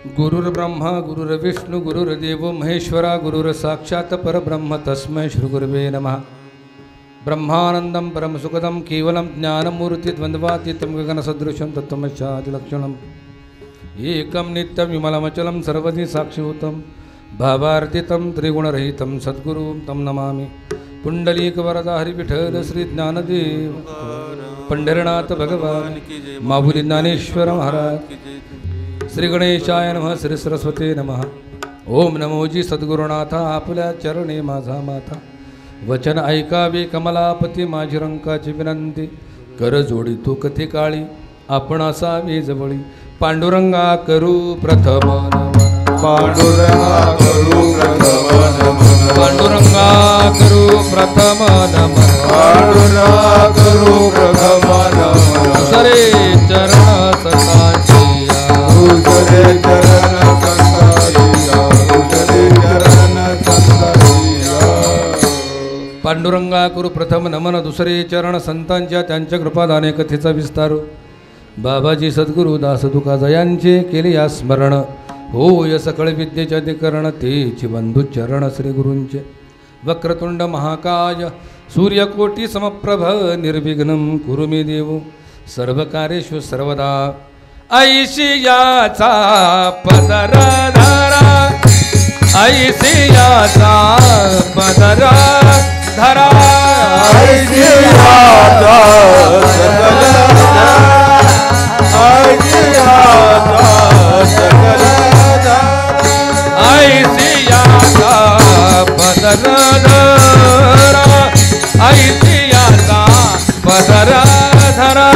गुरुर्ब्रह्मा गुरुर्विष्णु गुरुर्देवो महेश्वरा गुरुर्साक्षात् परब्रह्म तस्मै श्रीगुरुवे नमः। ब्रह्मानन्दं परमसुखदं केवलं ज्ञानमूर्तिद्वन्द्वातीतं गगनसदृशं तत्त्वमस्यादिलक्षणम् एकं नित्यं विमलमचलं सर्वदि साक्षिभूतं भावार्थितं त्रिगुणरहितं सद्गुरुं तं नमामि। पुण्डलीकवरदा हरिविठ्ठल श्री ज्ञानदेव पंढरनाथ भगवान माऊली ज्ञानेश्वर महाराज श्री गणेशाय नमः श्री सरस्वती नमः। ओम नमोजी सद्गुरुनाथा आपल्या चरणी माझा माथा वचन ऐकावे कमलापती माझी रंकाची विनंती कर जोडी तू कथी काळी आपण असावे जवळी पांडुरंगा करू प्रथम पांडुरंगा करू प्रथम नमन पांडुरंगा करू प्रथम नमन पांडुरंगा करू प्रथम नमन सरे चरण सताजिया तुझे चरण संताजिया तुझे चरण संताजिया पांडुरंगा करू प्रथम नमन दुसरे चरण संतांच्या त्यांच्या कृपादाने कथेचा विस्तार बाबाजी सद्गुरु दास तुकाजयांचे केले या स्मरण होय सकळ विद्येचे अधिकरण तेची बंधू चरण श्री गुरूंचे वक्रतुंड महाकाय सूर्यकोटी समप्रभ निर्विघ्नं कुरु मे देव सर्व कार्येषु सर्वदा ऐशी याचा पदर धरा ऐशी याचा पदर धरा ऐशी याचा ऐशी याचा ऐसियाचा पदर धरा ऐसियाचा पदर धरा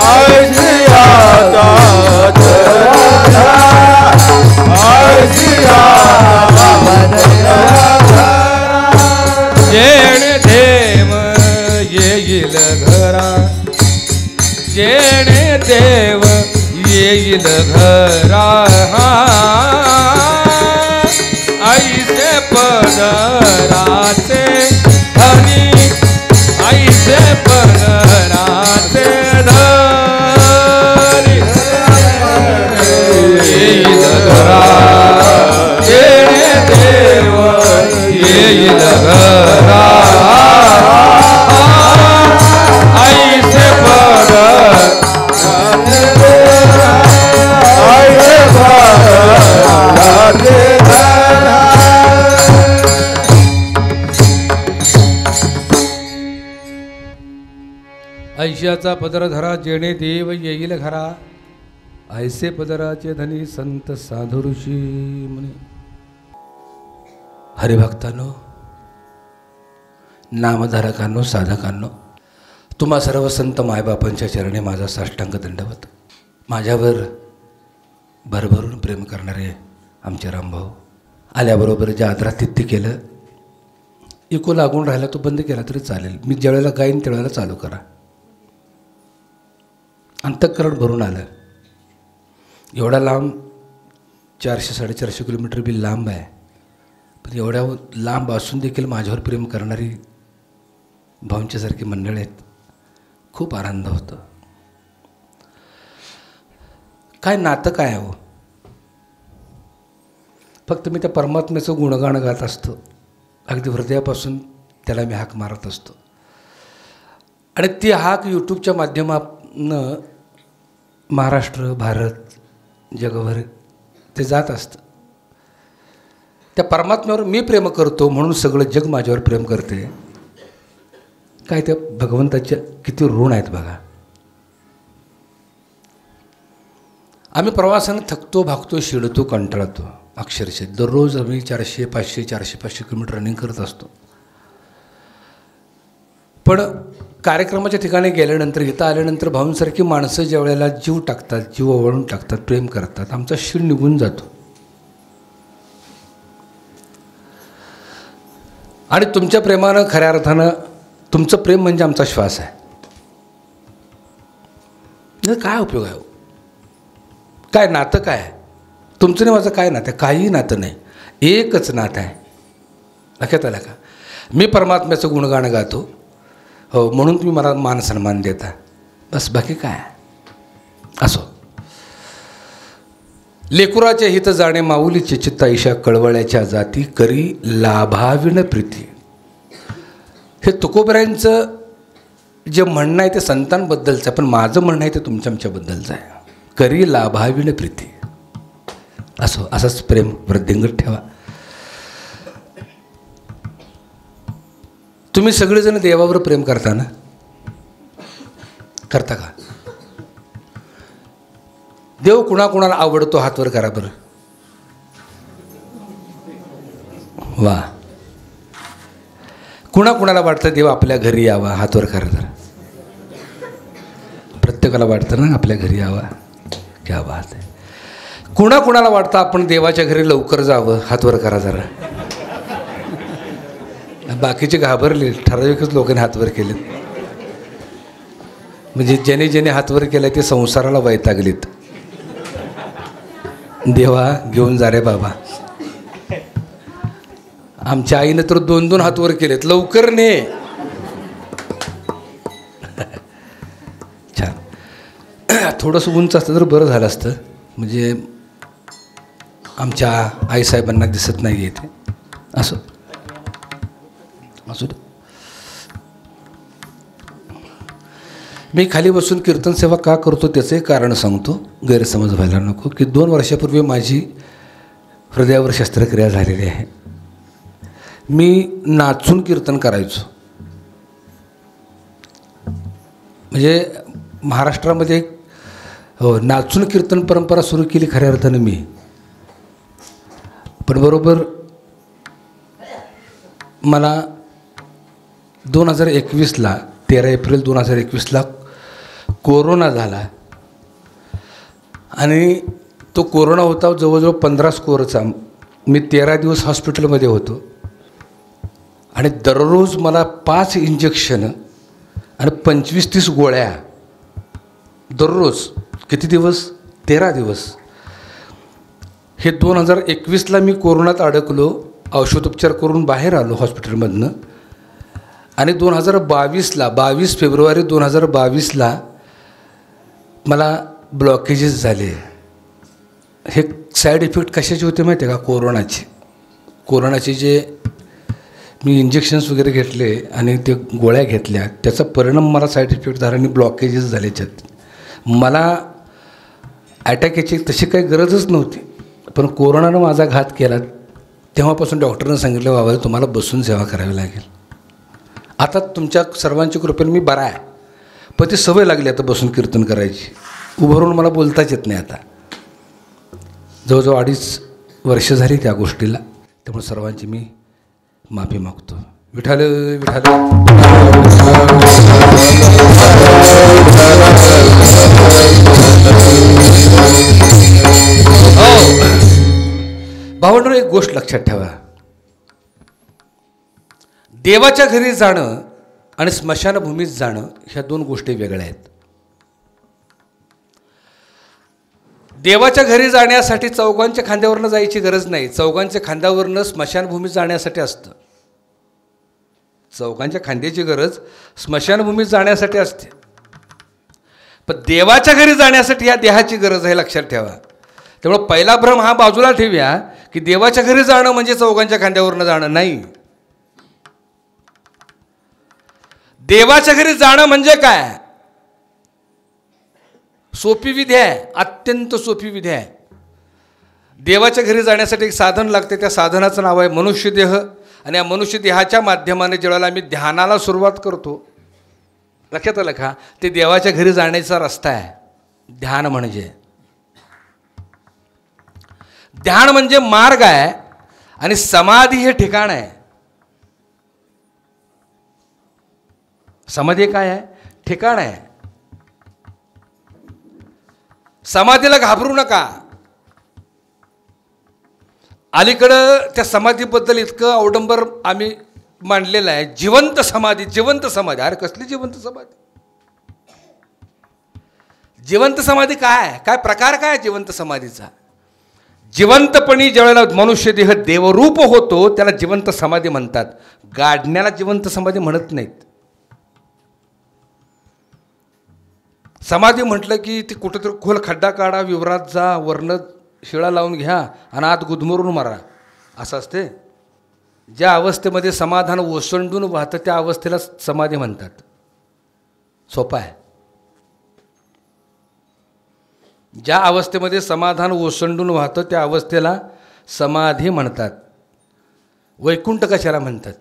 ऐसियाचा ऐसियाचा जेण देव येईल घरा जेणे देव येईल घरा ऐसे पदराचे धनी ऐसे पदराचे धनी येईल घरा जेणे देव येईल घरा ऐसे ऐशाचा पदर धरा जेणे देव येईल घरा ऐसे पदराचे धनी संत साधू ऋषी मुनी। हरिभक्तांनो नामधारकांनो साधकांनो तुम्हा सर्व संत मायबापांच्या चरणी माझा साष्टांग दंडवत। माझ्यावर भरभरून प्रेम करणारे आमचे रामभाऊ आल्याबरोबर ज्या आदरातिथ्य केलं इको लागून राहिला तो बंद केला तरी चालेल। मी ज्यावेळेला गाईन त्यावेळेला चालू करा। अंतःकरण भरून आलं। एवढा लांब 400-450 किलोमीटर बी लांब आहे पण एवढ्या लांब असून देखील माझ्यावर प्रेम करणारी भाऊंच्यासारखी मंडळी आहेत। खूप आनंद होतो। काय नातं काय हो फक्त मी त्या परमात्म्याचं गुणगान गात असतो अगदी हृदयापासून त्याला मी हाक मारत असतो आणि ती हाक यूट्यूबच्या माध्यमातनं महाराष्ट्र भारत जगभर ते जात असतं। त्या परमात्म्यावर मी प्रेम करतो म्हणून सगळं जग माझ्यावर प्रेम करते। काय त्या भगवंताच्या किती ऋण आहेत बघा। आम्ही प्रवासाने थकतो भागतो शिडतो कंटाळतो अक्षरशः दररोज आम्ही 400-500 किलोमीटर रनिंग करत असतो पण कार्यक्रमाच्या ठिकाणी गेल्यानंतर इथं आल्यानंतर भाऊंसारखी माणसं ज्या वेळेला जीव टाकतात जीव ओवाळून टाकतात प्रेम करतात आमचा शीळ निघून जातो आणि तुमच्या प्रेमानं खऱ्या अर्थानं तुमचं प्रेम म्हणजे आमचा श्वास आहे। काय उपयोग आहे काय नातं काय आहे तुमचं नाही माझं काय नातं काही नातं नाही एकच नातं आहे। लक्षात आलं का? मी परमात्म्याचं गुणगान गातो हो म्हणून तुम्ही मला मान सन्मान देता बस बाकी काय असो। लेकुराच्या हित जाणे माऊलीचे चित्त ईशा कळवळ्याच्या जाती करी लाभाविण प्रीती. हे तुकोबऱ्यांचं जे म्हणणं आहे ते संतांबद्दलचं आहे, पण माझं म्हणणं आहे ते तुमच्याबद्दलचं आहे. करी लाभाविण प्रीती. असंच प्रेम वृद्धिंगत ठेवा. तुम्ही सगळेजण देवावर प्रेम करता ना? करता का? देव कुणाकुणाला आवडतो हातवर करा बरं. वा. कुणाकुणाला वाटतं देव आपल्या घरी यावा? हातवर करा जरा. प्रत्येकाला वाटतं ना आपल्या घरी यावा. क्या बात आहे. कुणाकुणाला वाटतं आपण देवाच्या घरी लवकर जावं? हातवर करा जरा. बाकीचे घाबरले, ठराविकच लोकांनी हातवर केले. म्हणजे ज्याने ज्याने हातवर केलं ते संसाराला वैतागलेत. देवा घेऊन जा रे बाबा. आमच्या आईनं तर 2-2 हातवर केलेत, लवकर ने. छान. थोडंसं उंच असतं तर बरं झालं असतं, म्हणजे आमच्या आईसाहेबांना दिसत नाही आहे ते. असं असू दे. मी खाली बसून कीर्तन सेवा का करतो त्याचंही कारण सांगतो, गैरसमज व्हायला नको. की 2 वर्षापूर्वी माझी हृदयावर शस्त्रक्रिया झालेली आहे. मी नाचून कीर्तन करायचो. म्हणजे महाराष्ट्रामध्ये नाचून कीर्तन परंपरा सुरू केली खऱ्या अर्थानं मी. पण बरोबर मला 2021ला 13 एप्रिल 2021ला कोरोना झाला. आणि तो कोरोना होता जवळजवळ 15 स्कोअरचा. मी 13 दिवस हॉस्पिटलमध्ये होतो. आणि दररोज मला 5 इंजेक्शनं आणि 25-30 गोळ्या दररोज. किती दिवस? 13 दिवस. हे 2021ला मी कोरोनात अडकलो. औषधोपचार करून बाहेर आलो हॉस्पिटलमधनं. आणि 22 फेब्रुवारी 2022ला मला ब्लॉकेजेस झाले. हे साईड इफेक्ट कशाचे होते माहिती आहे का? कोरोनाचे जे मी इंजेक्शन्स वगैरे घेतले आणि ते गोळ्या घेतल्या त्याचा परिणाम मला साईड इफेक्ट झाला आणि ब्लॉकेजेस झाले. मला अटॅक याची तशी काही गरजच नव्हती, पण कोरोनानं माझा घात केला. तेव्हापासून डॉक्टरनं सांगितलं बाबा तुम्हाला बसून सेवा करावी लागेल. आता तुमच्या सर्वांची कृपेने मी बरा आहे, पण ती सवय लागली आता बसून कीर्तन करायची. उभं राहून मला बोलताच येत नाही आता. जवळजवळ 2.5 वर्ष झाली त्या गोष्टीला. त्यामुळे सर्वांची मी माफी मागतो. विठाल विठाल. भावंडांनो, एक गोष्ट लक्षात ठेवा. देवाच्या घरी जाणं आणि स्मशानभूमीत जाणं ह्या 2 गोष्टी वेगळ्या आहेत. देवाच्या घरी जाण्यासाठी चौघांच्या खांद्यावरनं जायची गरज नाही. चौघांच्या खांद्यावरनं स्मशानभूमीत जाण्यासाठी असतं. चौघांच्या खांद्याची गरज स्मशानभूमीत जाण्यासाठी असते. पण देवाच्या घरी जाण्यासाठी या देहाची गरज आहे, लक्षात ठेवा. त्यामुळे पहिला भ्रम हा बाजूला ठेवूया की देवाच्या घरी जाणं म्हणजे चौघांच्या खांद्यावरनं जाणं. नाही. देवाच्या घरी जाणं म्हणजे काय? सोपी विधी आहे, अत्यंत सोपी विधी आहे. देवाच्या घरी जाण्यासाठी एक साधन लागते. त्या साधनाचं नाव आहे मनुष्यदेह. आणि या मनुष्यदेहाच्या माध्यमाने ज्यावेळेला आम्ही ध्यानाला सुरुवात करतो, लक्षात आलं का? ते देवाच्या घरी जाण्याचा रस्ता आहे. ध्यान म्हणजे मार्ग आहे आणि समाधी हे ठिकाण आहे. समाधी काय आहे? ठिकाण आहे. समाधीला घाबरू नका. अलीकडं त्या समाधीबद्दल इतकं अवडंबर आम्ही मांडलेलं आहे. जिवंत समाधी, जिवंत समाधी. अरे कसली जिवंत समाधी? जिवंत समाधी काय? काय प्रकार काय जिवंत समाधीचा? जिवंतपणी ज्यावेळेला मनुष्यदेह देवरूप होतो त्याला जिवंत समाधी म्हणतात. गाढण्याला जिवंत समाधी म्हणत नाहीत. समाधी म्हटलं की ती कुठंतरी खोल खड्डा काढा, विवरात जा, वर्ण शिळा लावून घ्या आणि आत गुदमरून मारा असं असते. ज्या अवस्थेमध्ये समाधान ओसंडून वाहतं त्या अवस्थेला समाधी म्हणतात. सोपं आहे. ज्या अवस्थेमध्ये समाधान ओसंडून वाहतं त्या अवस्थेला समाधी म्हणतात. वैकुंठ कशाला म्हणतात?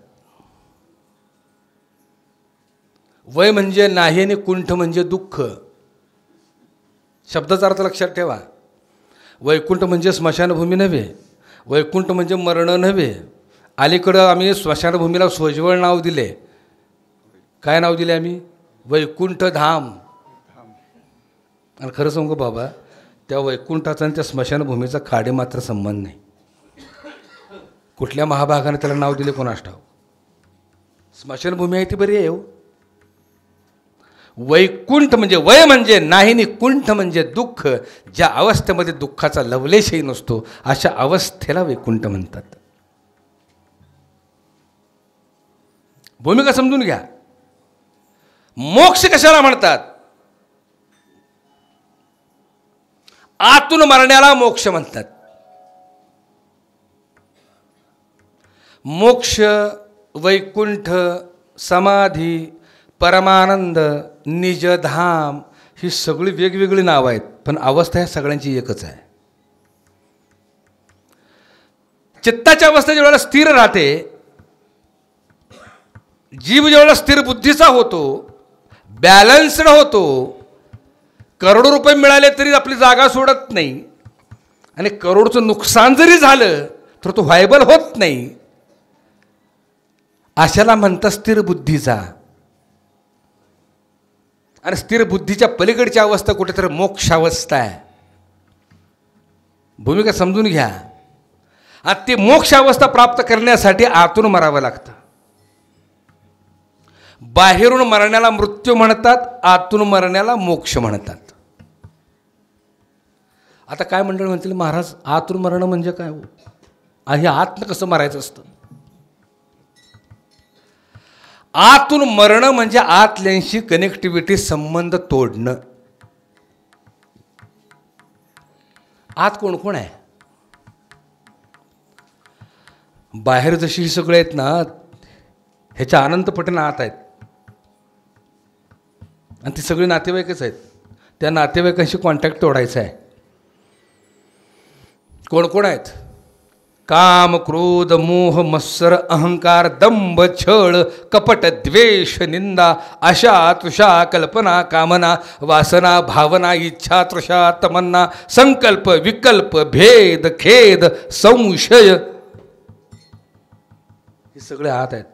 वय म्हणजे नाही आणि कुंठ म्हणजे दुःख. शब्दाचा अर्थ लक्षात ठेवा. वैकुंठ म्हणजे स्मशानभूमी नव्हे, वैकुंठ म्हणजे मरण नव्हे. अलीकडं आम्ही स्मशानभूमीला सोज्वळ नाव दिले. काय नाव दिले आम्ही? वैकुंठ धाम. आणि खरं सांगू बाबा, त्या वैकुंठाचा आणि त्या स्मशानभूमीचा खाडे मात्र संबंध नाही. कुठल्या महाभागाने त्याला नाव दिले कोणास ठाऊक. स्मशानभूमी आहे ती बरी आहे हो. वैकुंठ म्हणजे वय म्हणजे नाही आणि कुंठ म्हणजे दुःख. ज्या अवस्थेमध्ये दुःखाचा लवलेशही नसतो अशा अवस्थेला वैकुंठ म्हणतात. भूमिका समजून घ्या. मोक्ष कशाला म्हणतात? आतून मरण्याला मोक्ष म्हणतात. मोक्ष, वैकुंठ, समाधी, परमानंद, निजधाम ही सगळी वेगवेगळी नावं आहेत, पण अवस्था ह्या सगळ्यांची एकच आहे. चित्ताच्या अवस्था ज्यावेळेला स्थिर राहते, जीव ज्यावेळेला स्थिर बुद्धीचा होतो, बॅलन्स्ड होतो, करोडो रुपये मिळाले तरी आपली जागा सोडत नाही, आणि करोडचं नुकसान जरी झालं तर तो व्हायबल होत नाही, अशाला म्हणतात स्थिर बुद्धीचा. आणि स्थिर बुद्धीच्या पलीकडची अवस्था कुठेतरी मोक्षावस्था आहे. भूमिका समजून घ्या. आणि ती मोक्षावस्था प्राप्त करण्यासाठी आतून मरावं लागतं. बाहेरून मरण्याला मृत्यू म्हणतात, आतून मरण्याला मोक्ष म्हणतात. आता काय मंडळ म्हणतील, महाराज आतून मरणं म्हणजे काय हो? हे आतनं कसं मरायचं असतं? आतून मरणं म्हणजे आतल्यांशी कनेक्टिव्हिटी, संबंध तोडणं. आत कोण कोण आहे? बाहेर जशी ही सगळे आहेत ना, ह्याच्या अनंतपटीनं आत आहेत. आणि ती सगळी नातेवाईकच आहेत. त्या नातेवाईकांशी कॉन्टॅक्ट तोडायचा आहे. कोण कोण आहेत? काम, क्रोध, मोह, मत्सर, अहंकार, दंभ, छळ, कपट, द्वेष, निंदा, आशा, तृषा, कल्पना, कामना, वासना, भावना, इच्छा, तृषा, तमन्ना, संकल्प, विकल्प, भेद, खेद, संशय, हे सगळे आत आहेत.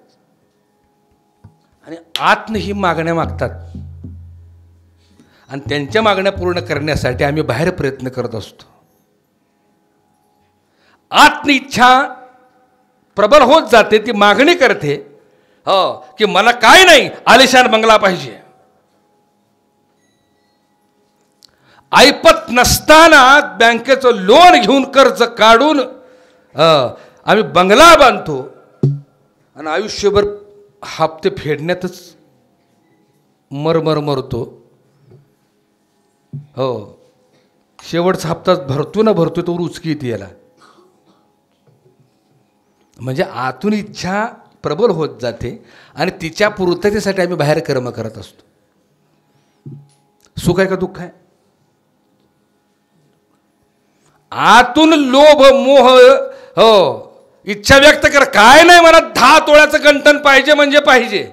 आणि आतनं ही मागण्या मागतात. आणि त्यांच्या मागण्या पूर्ण करण्यासाठी आम्ही बाहेर प्रयत्न करत असतो. आत्म इच्छा प्रबल होत जाते, ती मागणी करते की मला काय नाही, आलिशान बंगला पाहिजे. ऐपत नसताना बँकेचं लोन घेऊन कर्ज काढून आम्ही बंगला बांधतो आणि आयुष्यभर हप्ते फेडण्यातच मरतो. हो, शेवटचा हप्ता भरतो ना भरतो तो उचकी येते याला. म्हणजे आतून इच्छा प्रबल होत जाते आणि तिच्या पूर्ततेसाठी आम्ही बाहेर कर्म करत असतो. सुख आहे का दुःख आहे? आतून लोभ, मोह, हो, इच्छा व्यक्त कर. काय नाही, मला 10 तोळ्याचं गंठण पाहिजे म्हणजे पाहिजे.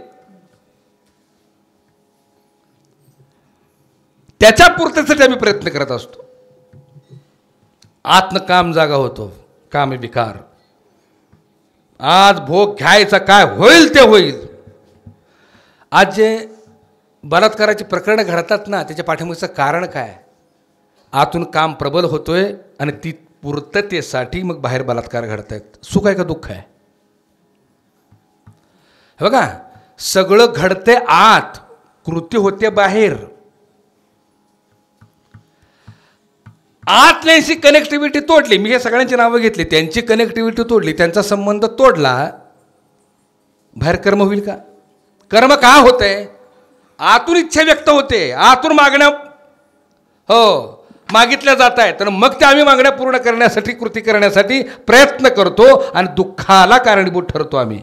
त्याच्या पूर्ततेसाठी आम्ही प्रयत्न करत असतो. आत्म काम जागा होतो, काम विकार. आज भोग घ्यायचा, काय होईल ते होईल. आज जे बलात्काराची प्रकरणं घडतात ना, त्याच्या पाठीमागचं कारण काय? आतून काम प्रबल होतोय आणि ती पूर्ततेसाठी मग बाहेर बलात्कार घडतायत. सुख आहे का दुःख आहे? हे बघा, सगळं घडते आत, कृती होते बाहेर. आतल्यांशी कनेक्टिव्हिटी तोडली. मी हे सगळ्यांची नावं घेतली, त्यांची कनेक्टिव्हिटी तोडली, त्यांचा संबंध तोडला, बाहेर कर्म होईल का? कर्म का होतंय? आतून इच्छा व्यक्त होते, आतून मागण्या, हो, मागितल्या जात आहेत, तर मग त्या आम्ही मागण्या पूर्ण करण्यासाठी, कृती करण्यासाठी प्रयत्न करतो आणि दुःखाला कारणीभूत ठरतो आम्ही.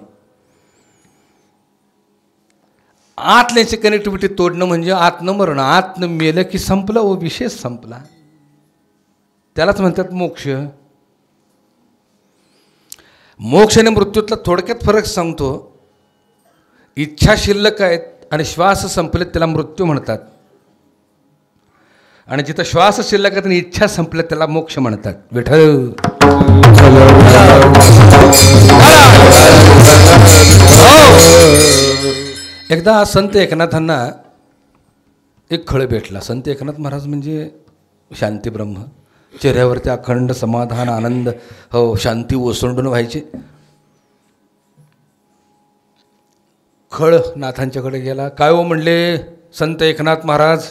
आतल्याची कनेक्टिव्हिटी तोडणं म्हणजे आतनं मरणं. आतनं मेलं की संपलं व विषय संपला. त्यालाच म्हणतात मोक्ष. मोक्ष आणि मृत्यूतला थोडक्यात फरक सांगतो. इच्छा शिल्लक आहेत आणि श्वास संपलेत त्याला मृत्यू म्हणतात, आणि जिथं श्वास शिल्लक आहेत आणि इच्छा संपल्यात त्याला मोक्ष म्हणतात. विठ्ठल एकदा संत एकनाथांना एक खळ भेटला. संत एकनाथ महाराज म्हणजे शांती ब्रह्म, चेहऱ्यावरती अखंड समाधान, आनंद, हो शांती ओसंडून व्हायची. खळ नाथांच्याकडे गेला. काय हो म्हणले संत एकनाथ महाराज,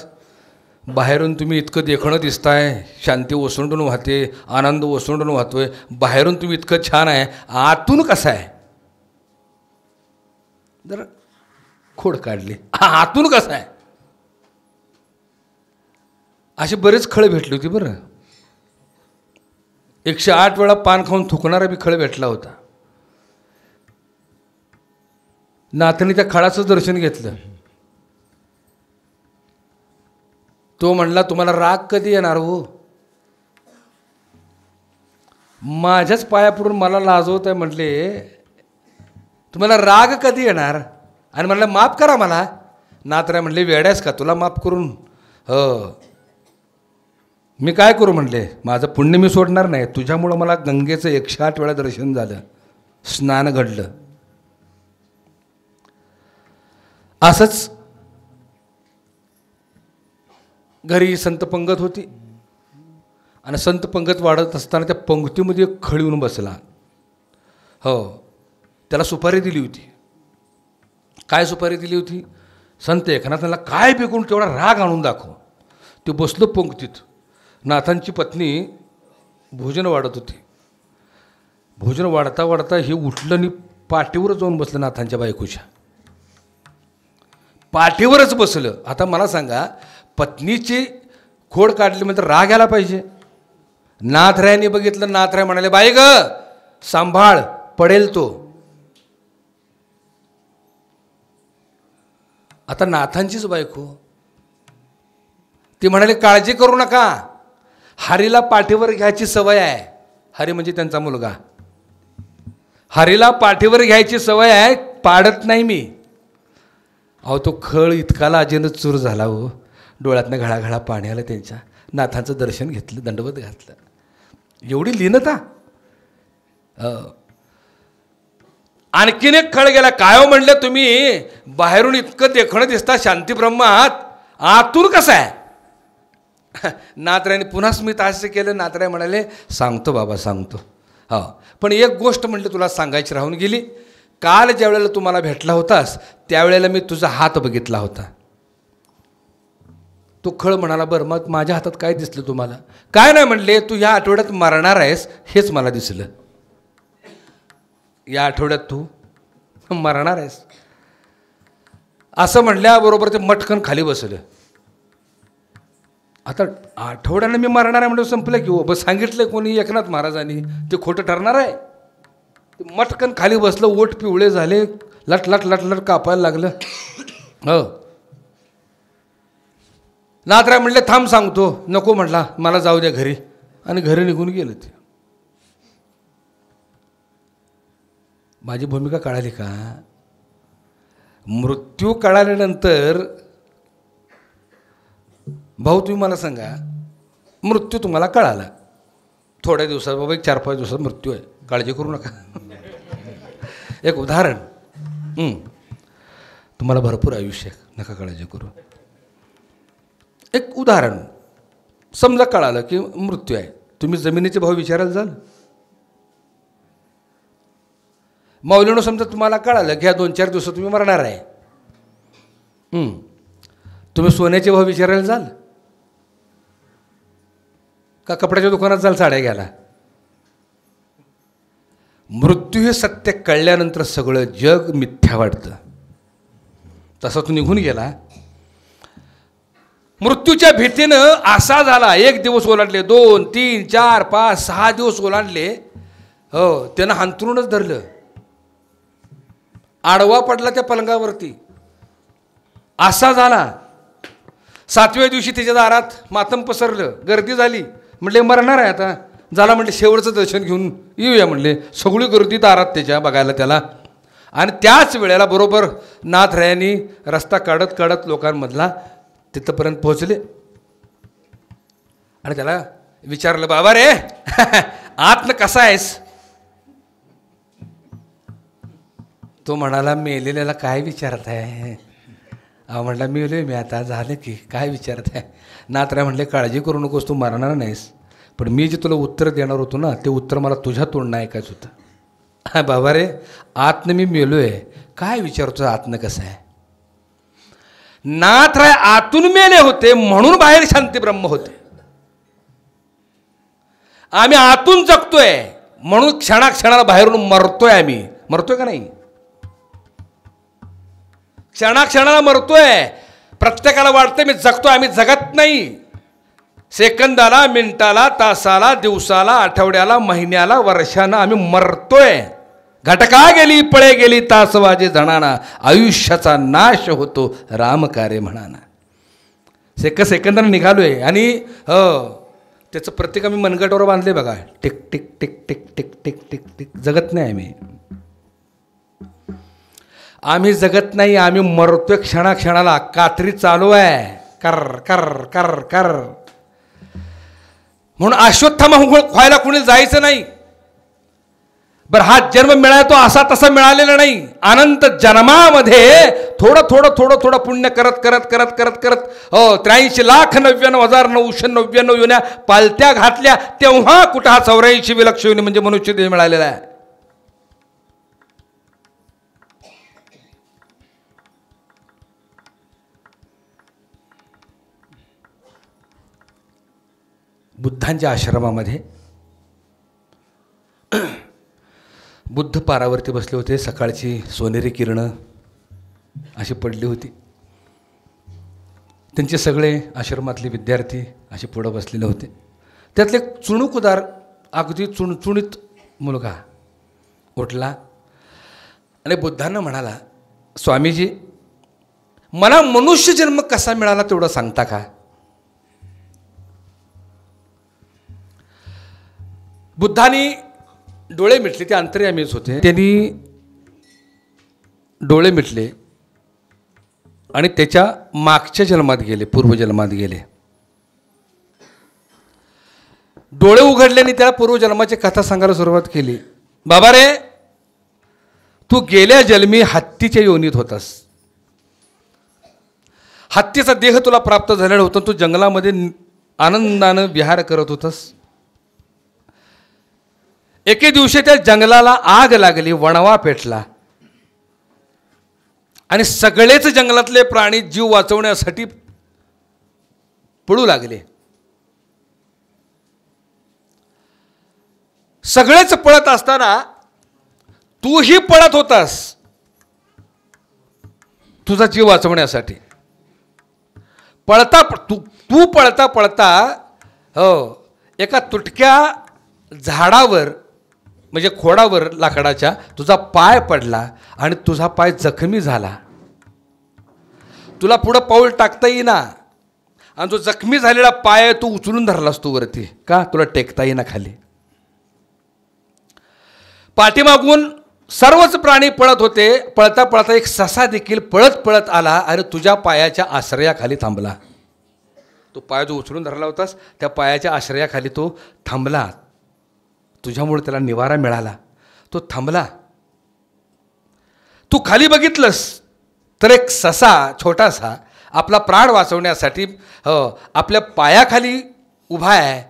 बाहेरून तुम्ही इतकं देखणं दिसताय, शांती ओसंडून वाहते, आनंद ओसंडून वाहतोय, बाहेरून तुम्ही इतकं छान आहे, आतून कसं आहे? जर खोड काढली, आतून कसं आहे? असे बरेच खळ भेटली होती बरं. 108 वेळा पान खाऊन थुकणारा बी खळ भेटला होता. नाथांनी त्या खळाचं दर्शन घेतलं. तो म्हणला, तुम्हाला राग कधी येणार हो? माझ्याच पाया पडून मला लाजवत आहे म्हटले, तुम्हाला राग कधी येणार? आणि म्हणलं माफ करा मला. नाथराय म्हणले, वेड्यास का, तुला माफ करून हो मी काय करू म्हणले, माझं पुण्य मी सोडणार नाही. तुझ्यामुळं मला गंगेचं 108 वेळा दर्शन झालं, स्नान घडलं. असंच घरी संत पंगत होती आणि संत पंगत वाढत असताना त्या पंक्तीमध्ये एक खळ येऊन बसला. हो, त्याला सुपारी दिली होती. काय सुपारी दिली होती? संत एकनाथांना काय बिकून तेवढा राग आणून दाखव. ते बसलो पंक्तीत. नाथांची पत्नी भोजन वाढत होती. भोजन वाढता वाढता हे उठलं आणि पाठीवर जाऊन बसलं. नाथांच्या बायकोच्या पाठीवरच बसलं. आता मला सांगा, पत्नीची खोड काढली म्हणजे राग यायला पाहिजे. नाथरायांनी बघितलं. नाथराय म्हणाले, बाई ग सांभाळ, पडेल तो. आता नाथांचीच बायको, ती म्हणाले, काळजी करू नका, हरीला पाठीवर घ्यायची सवय आहे. हरी म्हणजे त्यांचा मुलगा. हरीला पाठीवर घ्यायची सवय आहे, पाडत नाही मी. अहो तो खळ इतकाला अजिनच चूर झाला हो. डोळ्यातनं घळाघळा पाणी आलं त्यांच्या. नाथांचं दर्शन घेतलं, दंडवत घातलं. एवढी लीनता. आणखीन एक खळ गेला. काय हो म्हणले, तुम्ही बाहेरून इतकं देखणं दिसता, शांती ब्रह्म आहात, आतून कसं आहे? नाथरायने पुन्हा स्मित हास्य केलं. नाथराय म्हणाले, सांगतो बाबा सांगतो. हो, पण एक गोष्ट म्हटलं तुला सांगायची राहून गेली. काल ज्या वेळेला तू मला भेटला होतास त्यावेळेला मी तुझा हात बघितला होता. तो खळ म्हणाला, बरं मग माझ्या हातात काय दिसलं तुम्हाला? काय नाही म्हणले, तू ह्या आठवड्यात मरणार आहेस हेच मला दिसलं. या आठवड्यात तू मरणार आहेस असं म्हणल्याबरोबर ते मटकन खाली बसलं. आता आठवड्यानं मी मरणार आहे म्हणजे संपलं की हो. बस सांगितलं कोणी एकनाथ महाराजांनी, ते खोटं ठरणार आहे? ते मटकन खाली बसलं, ओठ पिवळे झाले, लटलट लटलट कापायला लागलं. हो, नाथराय म्हणले, थांब सांगतो. नको म्हटला, मला जाऊ द्या घरी, आणि घरी निघून गेलं. ते माझी भूमिका कळाली का? मृत्यू कळाल्यानंतर भाऊ तुम्ही मला सांगा, मृत्यू तुम्हाला कळाला थोड्या दिवसात, बाबा एक 4-5 दिवसात मृत्यू आहे, काळजी करू नका. एक उदाहरण, तुम्हाला भरपूर आयुष्य आहे, नका काळजी करू. एक उदाहरण, समजा कळालं की मृत्यू आहे, तुम्ही जमिनीचे भाव विचारायला जाल? माऊलीनं समजा तुम्हाला कळालं की ह्या 2-4 दिवसात तुम्ही मरणार आहे, तुम्ही सोन्याचे भाव विचारायला जाल का कपड्याच्या दुकानात जाल साड्या घ्यायला? मृत्यू हे सत्य कळल्यानंतर सगळं जग मिथ्या वाटतं. तसा तो निघून गेला. मृत्यूच्या भीतीनं असा झाला. 1 दिवस ओलांडले, 2, 3, 4, 5, 6 दिवस ओलांडले. हो, त्यानं हांतरूनच धरलं. आडवा पडला त्या पलंगावरती. असा झाला. 7व्या दिवशी त्याच्या दारात मातम पसरलं, गर्दी झाली. म्हटले मरणार आहे आता. झाला म्हटले शेवटचं दर्शन घेऊन येऊया म्हणले. सगळी गर्दी दारात त्याच्या बघायला त्याला. आणि त्याच वेळेला बरोबर नाथरायांनी रस्ता काढत काढत लोकांमधला तिथंपर्यंत पोहोचले. आणि त्याला विचारलं, बाबा रे आतनं कसा आहेस? तो म्हणाला, मेलेल्याला काय विचारत आहे? म्हटलं मेलोय मी आता, झालं की, काय विचारत आहे? नाथराय म्हणले, काळजी करू नकोस, तू मरणार नाहीस. पण मी जे तुला उत्तर देणार होतो ना, ते उत्तर मला तुझ्या तोंडनं ऐकायचं होतं. बाबा रे, आतनं मी मेलोय, काय विचारतो आतनं कसं आहे? नाथराय आतून मेले होते म्हणून बाहेर शांती ब्रह्म होते. आम्ही आतून जगतोय म्हणून क्षणाक्षणाला बाहेरून मरतोय. आम्ही मरतोय का नाही? क्षणाक्षणाला मरतोय. प्रत्येकाला वाटतं मी जगतोय, आम्ही जगत नाही. सेकंदाला, मिनिटाला, तासाला, दिवसाला, आठवड्याला, महिन्याला, वर्षानं आम्ही मरतोय. घटका गेली, पळे गेली, तास वाजे जणाना, आयुष्याचा नाश होतो रामकार्य म्हणाना. सेकंदाने निघालोय. आणि त्याचं प्रत्येक आम्ही मनगटावर बांधले बघा. Tick tick tick tick tick tick tick tick. जगत नाही आम्ही जगत नाही. आम्ही मरतोय क्षणाक्षणाला. कात्री चालू आहे, कर कर कर कर. म्हणून अश्वत्थामा व्हायला कुणी जायचं नाही. बरं, हा जन्म मिळाला तो असा तसा मिळालेला नाही. अनंत जन्मामध्ये थोडं थोडं थोडं थोडं पुण्य करत करत करत करत करत 83,99,999 योन्या पालत्या घातल्या. तेव्हा कुठं हा 84 विलक्ष योनी म्हणजे मनुष्य देह मिळालेला आहे. बुद्धांच्या आश्रमामध्ये बुद्ध पारावरती बसले होते. सकाळची सोनेरी किरणं अशी पडली होती. त्यांचे सगळे आश्रमातले विद्यार्थी असे पुढं बसलेले होते. त्यातले चुणूकदार, अगदी चुणचुणीत मुलगा उठला आणि बुद्धांना म्हणाला, स्वामीजी, मला मनुष्य जन्म कसा मिळाला तेवढं सांगता का? बुद्धांनी डोळे मिटले. ते अंतर्यामीच होते. त्यांनी डोळे मिटले आणि त्याच्या मागच्या जन्मात गेले, पूर्वजन्मात गेले. डोळे उघडल्याने त्याला पूर्वजन्माची कथा सांगायला सुरुवात केली. बाबा रे, तू गेल्या जन्मी हत्तीच्या योनीत होतास. हत्तीचा देह तुला प्राप्त झालेला होता. तू जंगलामध्ये आनंदानं विहार करत होतास. एके दिवशी त्या जंगलाला आग लागली, वणवा पेटला आणि सगळेच जंगलातले प्राणी जीव वाचवण्यासाठी पळू लागले. सगळेच पळत असताना तूही पळत होतास तुझा जीव वाचवण्यासाठी. पळता तू पळता पळता एका तुटक्या झाडावर म्हणजे खोडावर लाकडाच्या तुझा पाय पडला आणि तुझा पाय जखमी झाला. तुला पुढं पाऊल टाकता येईना आणि जो जखमी झालेला पाय तू उचलून धरलास तू वरती. का? तुला टेकता येईना खाली. पाठीमागून सर्वच प्राणी पळत होते. पळता पळता एक ससा देखील पळत पळत आला आणि तुझ्या पायाच्या आश्रयाखाली थांबला. तो पाय जो उचलून धरला होतास त्या पायाच्या आश्रयाखाली तो थांबला. तुझ्यामुळे त्याला निवारा मिळाला. तो थांबला. तू खाली बघितलंस तर एक ससा छोटासा आपला प्राण वाचवण्यासाठी आपल्या पायाखाली उभा आहे.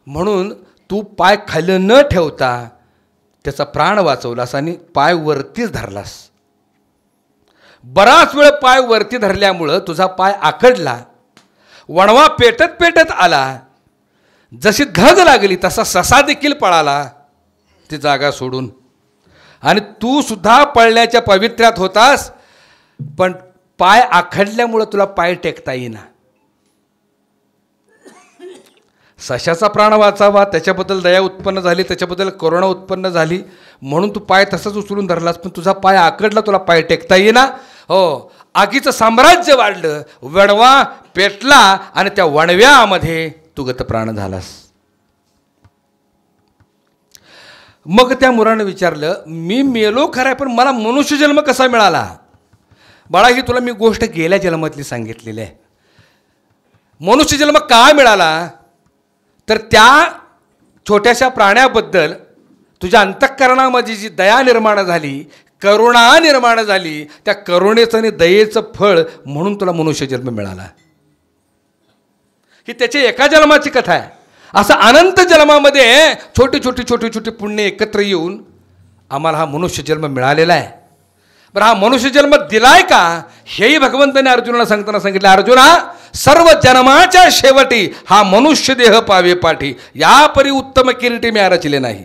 म्हणून तू पाय खाली न ठेवता त्याचा प्राण वाचवलास आणि पाय वरतीच धरलास. बराच वेळ पाय वरती धरल्यामुळं तुझा पाय आखडला. वणवा पेटत पेटत आला. जशी धग लागली तसा ससा देखील पळाला ती जागा सोडून. आणि तू सुद्धा पळण्याच्या पवित्र्यात होतास पण पाय आखडल्यामुळं तुला पाय टेकता येईना. सशाचा प्राण वाचावा, त्याच्याबद्दल दया उत्पन्न झाली, त्याच्याबद्दल करुणा उत्पन्न झाली म्हणून तू पाय तसाच उचलून धरलास, पण तुझा पाय आकडला, तुला पाय टेकता येईना. हो, आगीचं साम्राज्य वाढलं, वणवा पेटला आणि त्या वणव्यामध्ये तू गतप्राण झालास. मग त्या मुलानं विचारलं, मी मेलो खरं पण मला मनुष्यजन्म कसा मिळाला? बाळा, ही तुला मी गोष्ट गेल्या जन्मातली सांगितलेली आहे. मनुष्यजन्म का मिळाला? तर त्या छोट्याशा प्राण्याबद्दल तुझ्या अंतःकरणामध्ये जी दया निर्माण झाली, करुणा निर्माण झाली, त्या करुणेचं आणि दयेचं फळ म्हणून तुला मनुष्यजन्म मिळाला. ही त्याची एका जन्माची कथा आहे. असं अनंत जन्मामध्ये छोटी छोटी छोटी छोटी पुण्य एकत्र येऊन आम्हाला हा मनुष्यजन्म मिळालेला आहे. बरं, हा मनुष्यजन्म दिलाय का हेही भगवंताने अर्जुनाला सांगताना सांगितलं, अर्जुना, सर्व जन्माच्या शेवटी हा मनुष्य देह पावे पाठी, यापरी उत्तम किरीटी मी रचले नाही.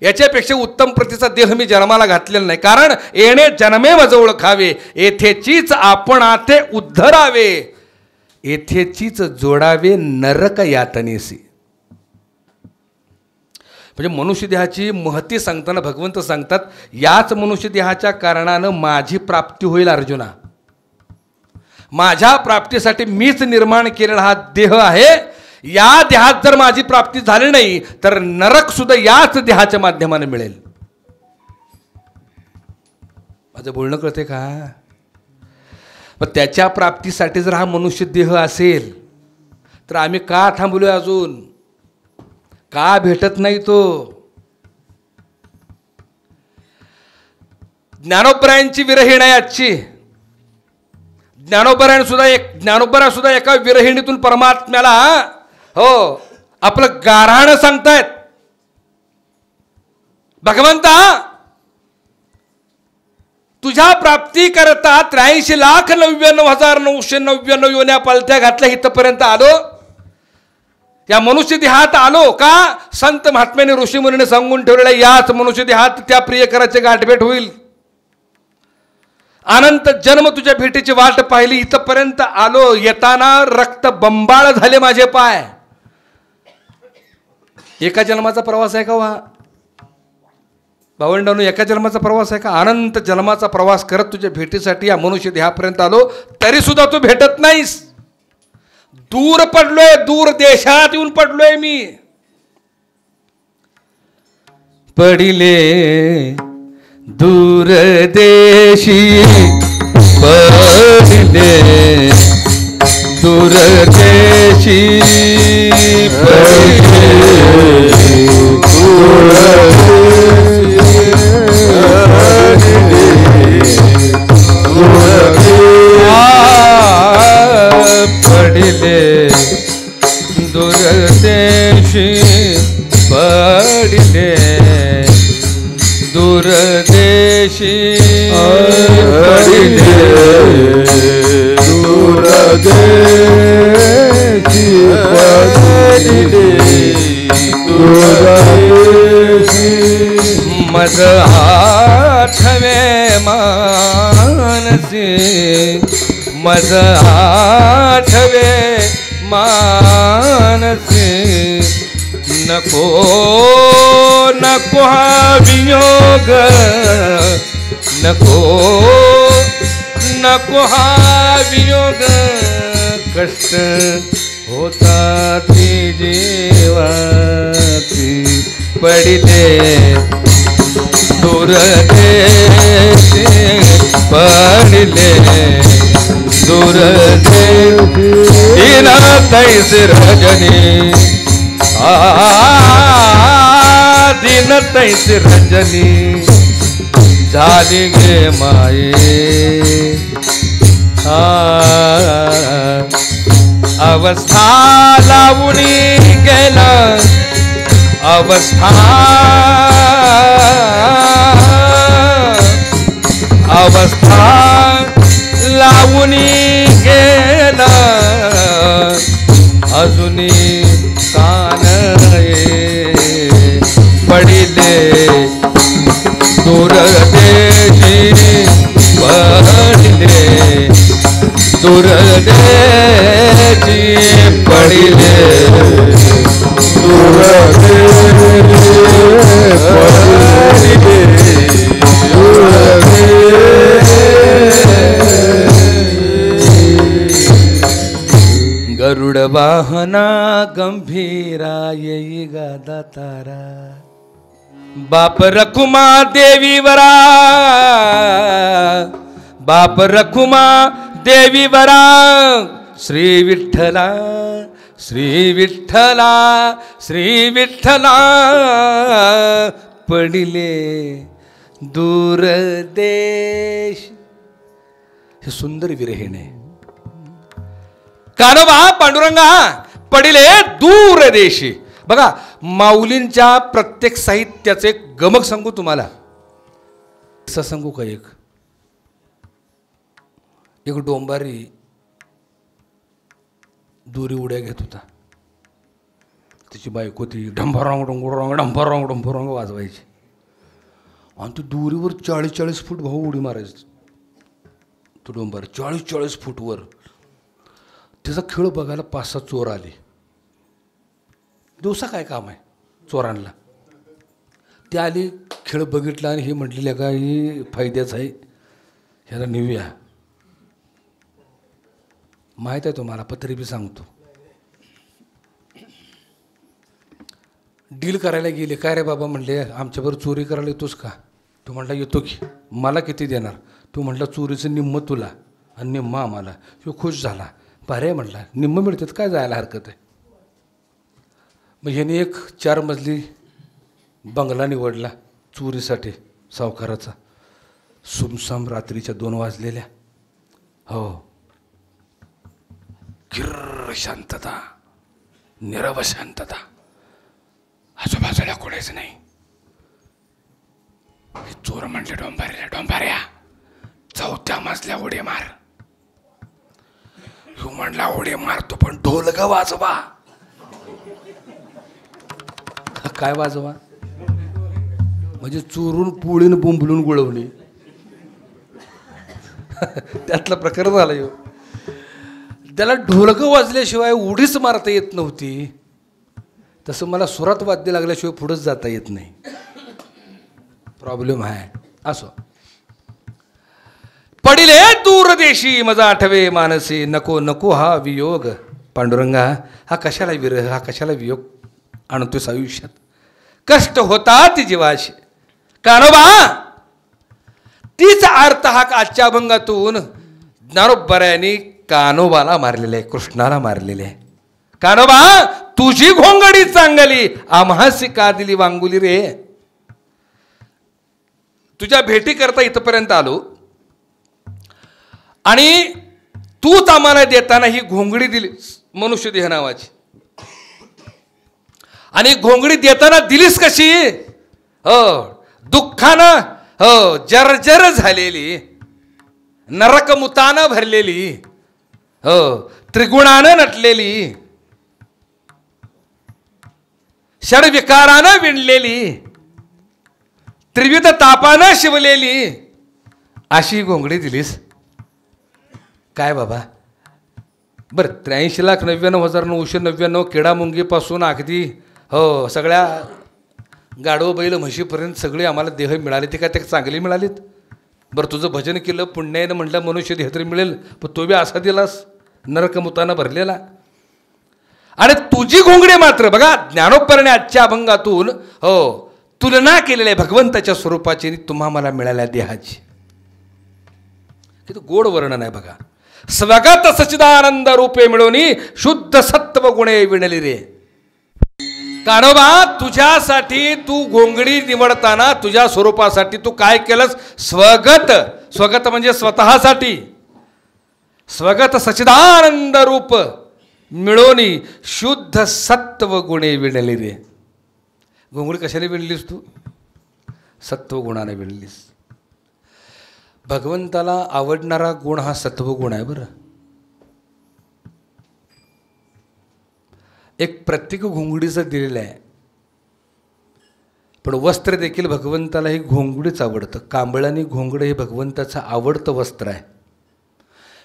याच्यापेक्षा उत्तम प्रतीचा देह मी जन्माला घातलेला नाही. कारण येणे जन्मे मज ओळखावे, येथेचीच आपण आते उद्धरावे, येथेचीच जोडावे नरक यातनेसी. म्हणजे मनुष्यदेहाची महती सांगताना भगवंत सांगतात, याच मनुष्यदेहाच्या कारणानं माझी प्राप्ती होईल अर्जुना. माझ्या प्राप्तीसाठी मीच निर्माण केलेला हा देह आहे. या देहात जर माझी प्राप्ती झाली नाही तर नरक सुद्धा याच देहाच्या माध्यमाने मिळेल. माझं बोलणं कळते का? पण त्याच्या प्राप्तीसाठी जर हा मनुष्य देह असेल तर आम्ही का थांबलोय अजून? का भेटत नाही तो? ज्ञानोबरायांची विरहीण आहे आजची. ज्ञानोबरा सुद्धा एका विरहिणीतून परमात्म्याला हो आपलं गाऱ्हाणं सांगतायत. भगवंता, तुझ्या प्राप्ती करता 83,99,999 योन्या पलत्या घातल्या, इथपर्यंत आलो. या मनुष्य देहात आलो का? संत महात्म्याने ऋषीमुनीने सांगून ठेवलेल्या याच मनुष्य देहात त्या प्रियकराचे गाठभेट होईल. अनंत जन्म तुझ्या भेटीची वाट पाहिली, इथपर्यंत आलो. येताना रक्त बंबाळ झाले माझे पाय. एका जन्माचा प्रवास आहे का वा भावंडांनो? एका जन्माचा प्रवास आहे का? अनंत जन्माचा प्रवास करत तुझ्या भेटीसाठी या मनुष्य देहापर्यंत आलो, तरी सुद्धा तू भेटत नाहीस. दूर पडलोय, दूर देशात येऊन पडलोय मी. पडिले दूर देशी, पडिले दूर देशी, पडिले दूर पडिले दूर देशी, पडिले दूर देशी, पडिले दूर देशी, पडिले दूर देशी. मज आठवे मानसी, मज आठवे मानसी. नको नको हा वियोग, नको नको हा वियोग. कष्ट होता ती जीवाती, पडिले दूर देशी, पडिले दूर देशी. दीन तैस रजनी, दीन तैस रजनी, झाली गे माये. अवस्था लावून गेला, अवस्था अवस्था लावून गेला, अजूनी कान पडिले दूर देशी, पडिले दूर देशी, पडिले गरुड वाहना गंभीरा येई गादा तारा बाप रखुमा देवीवरा बाप रखुमा देवीवरा श्री विठ्ठला श्री विठ्ठला श्री विठ्ठला पडिले दूर देश. हे सुंदर विरहिणे कानोबा पांडुरंगा पडिले दूर देशी. बघा माऊलींच्या प्रत्येक साहित्याचे एक गमक सांगू तुम्हाला. सांगू का एक डोंबारी दोरी उड्या घेत होता. त्याची बायको ती ढंभरांग डोंगरांग ढंभरांग ढंभरांग वाजवायची आणि ती दोरीवर 40-40 फूट भाऊ उडी मारायची. तो डोंबार 40-40 फूटवर. त्याचा खेळ बघायला 5-6 चोर आले. दिवसा काय काम आहे चोरांना. ते आली खेळ बघितला आणि हे म्हटलेलं का ही फायद्याच आहे ह्याला नेऊया. माहीत आहे तुम्हाला पत्री बी सांगतो. डील करायला गेले. काय रे बाबा म्हणले आमच्याबरोबर चोरी करायला येतोस का. तू म्हटला येतो की. मला किती देणार. तू म्हटला चोरीचं निम्म तुला आणि निम्म आम्हाला. तो खुश झाला. बरे म्हटला निम्म मिळतात काय जायला हरकत आहे. मग ह्याने एक 4 मजली बंगला निवडला चोरीसाठी सावकाराचा. सुमसाम रात्रीच्या 2 वाजलेल्या. हो किर्र शांतता निरव शांतता. आजूबाजूला कोणीच नाही. चोर म्हटले डोंबाऱ्या 4थ्या मजल्या उडी मार. ह्यो म्हणला उडी मारतो पण ढोल ग वाजवा. काय वाजवा म्हणजे चोरून पोळीन बोंबलून गुळवली. त्यातला प्रकार झाला ह्यो. त्याला ढोलकं वाजल्याशिवाय उडीच मारता येत नव्हती. तसं मला सुरात वाद्य लागल्याशिवाय पुढंच जाता येत नाही. प्रॉब्लेम आहे. असो पडिले दूर देशी मजा आठवे मानसी नको नको हा वियोग. पांडुरंगा हा कशाला विरह हा कशाला वियोग आणतोस आयुष्यात. कष्ट होतात जीवाशी. कानोबा तीच अर्थ हा आजच्या अभंगातून ज्ञानोबरायांनी कानोबाला मारलेले आहे. कृष्णाला मारलेले आहे. कानोबा तुझी घोंगडी चांगली आम्हासी का दिली वांगुली रे. तुझ्या भेटी करता इथपर्यंत आलो आणि तूच आम्हाला देताना ही घोंगडी दिली मनुष्य देह नावाची. आणि घोंगडी देताना दिलीस कशी. हो दुःखानं हो जर्जर झालेली नरकमुतानं भरलेली हो त्रिगुणानं नटलेली षडविकारानं विणलेली त्रिविध तापानं शिवलेली अशी घोंगडी दिलीस. काय बाबा बरं 83,99,999 किडामुंगीपासून अगदी हो सगळ्या गाढव बैल म्हशीपर्यंत सगळे आम्हाला देह मिळाले. ते काय ते चांगली मिळालीत. बरं तुझं भजन केलं पुण्यानं म्हटलं मनुष्य देह तरी मिळेल. पण तो बी असा दिलास नरकमुतानं भरलेला. आणि तुझी घोंगडी मात्र बघा ज्ञानोबराने आजच्या अभंगातून हो तुलना केलेली आहे भगवंताच्या स्वरूपाची तुम्हा मला मिळाल्या देहाची. किती गोड वर्णन आहे बघा. स्वगत सच्चिदानंद रूपे मिळवणी शुद्ध सत्व गुणे विणली रे. कानोबा तुझ्यासाठी तू घोंगडी निवडताना तुझ्या स्वरूपासाठी तू काय केलंस. स्वगत स्वगत म्हणजे स्वतःसाठी. स्वगत सच्चिदानंद रूप मिळवणी शुद्ध सत्व गुणे विणली रे. घोंगडी कशाने विणलीस तू. सत्व गुणाने विणलीस. भगवंताला आवडणारा गुण हा सत्व गुण आहे. बरं एक प्रत्येक घोंगडीचं दिलेलं आहे. पण वस्त्र देखील भगवंताला हे घोंगडीच आवडतं. कांबळाने घोंगडं हे भगवंताचं आवडतं वस्त्र आहे.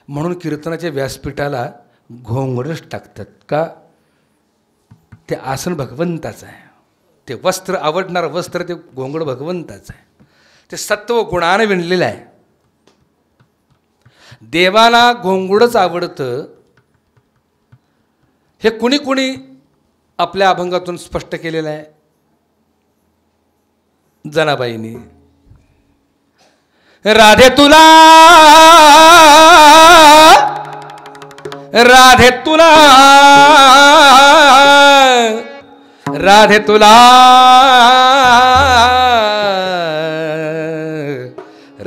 म्हणून कीर्तनाच्या व्यासपीठाला घोंगडच टाकतात. का ते आसन भगवंताचं आहे, ते वस्त्र आवडणारं वस्त्र ते घोंगड भगवंताचं आहे, ते सत्व गुणानं विणलेलं आहे. देवाला घोंगडच आवडतं हे कुणी कुणी आपल्या अभंगातून स्पष्ट केलेलं आहे. जनाबाईंनी राधे तुला राधे तुला राधे तुला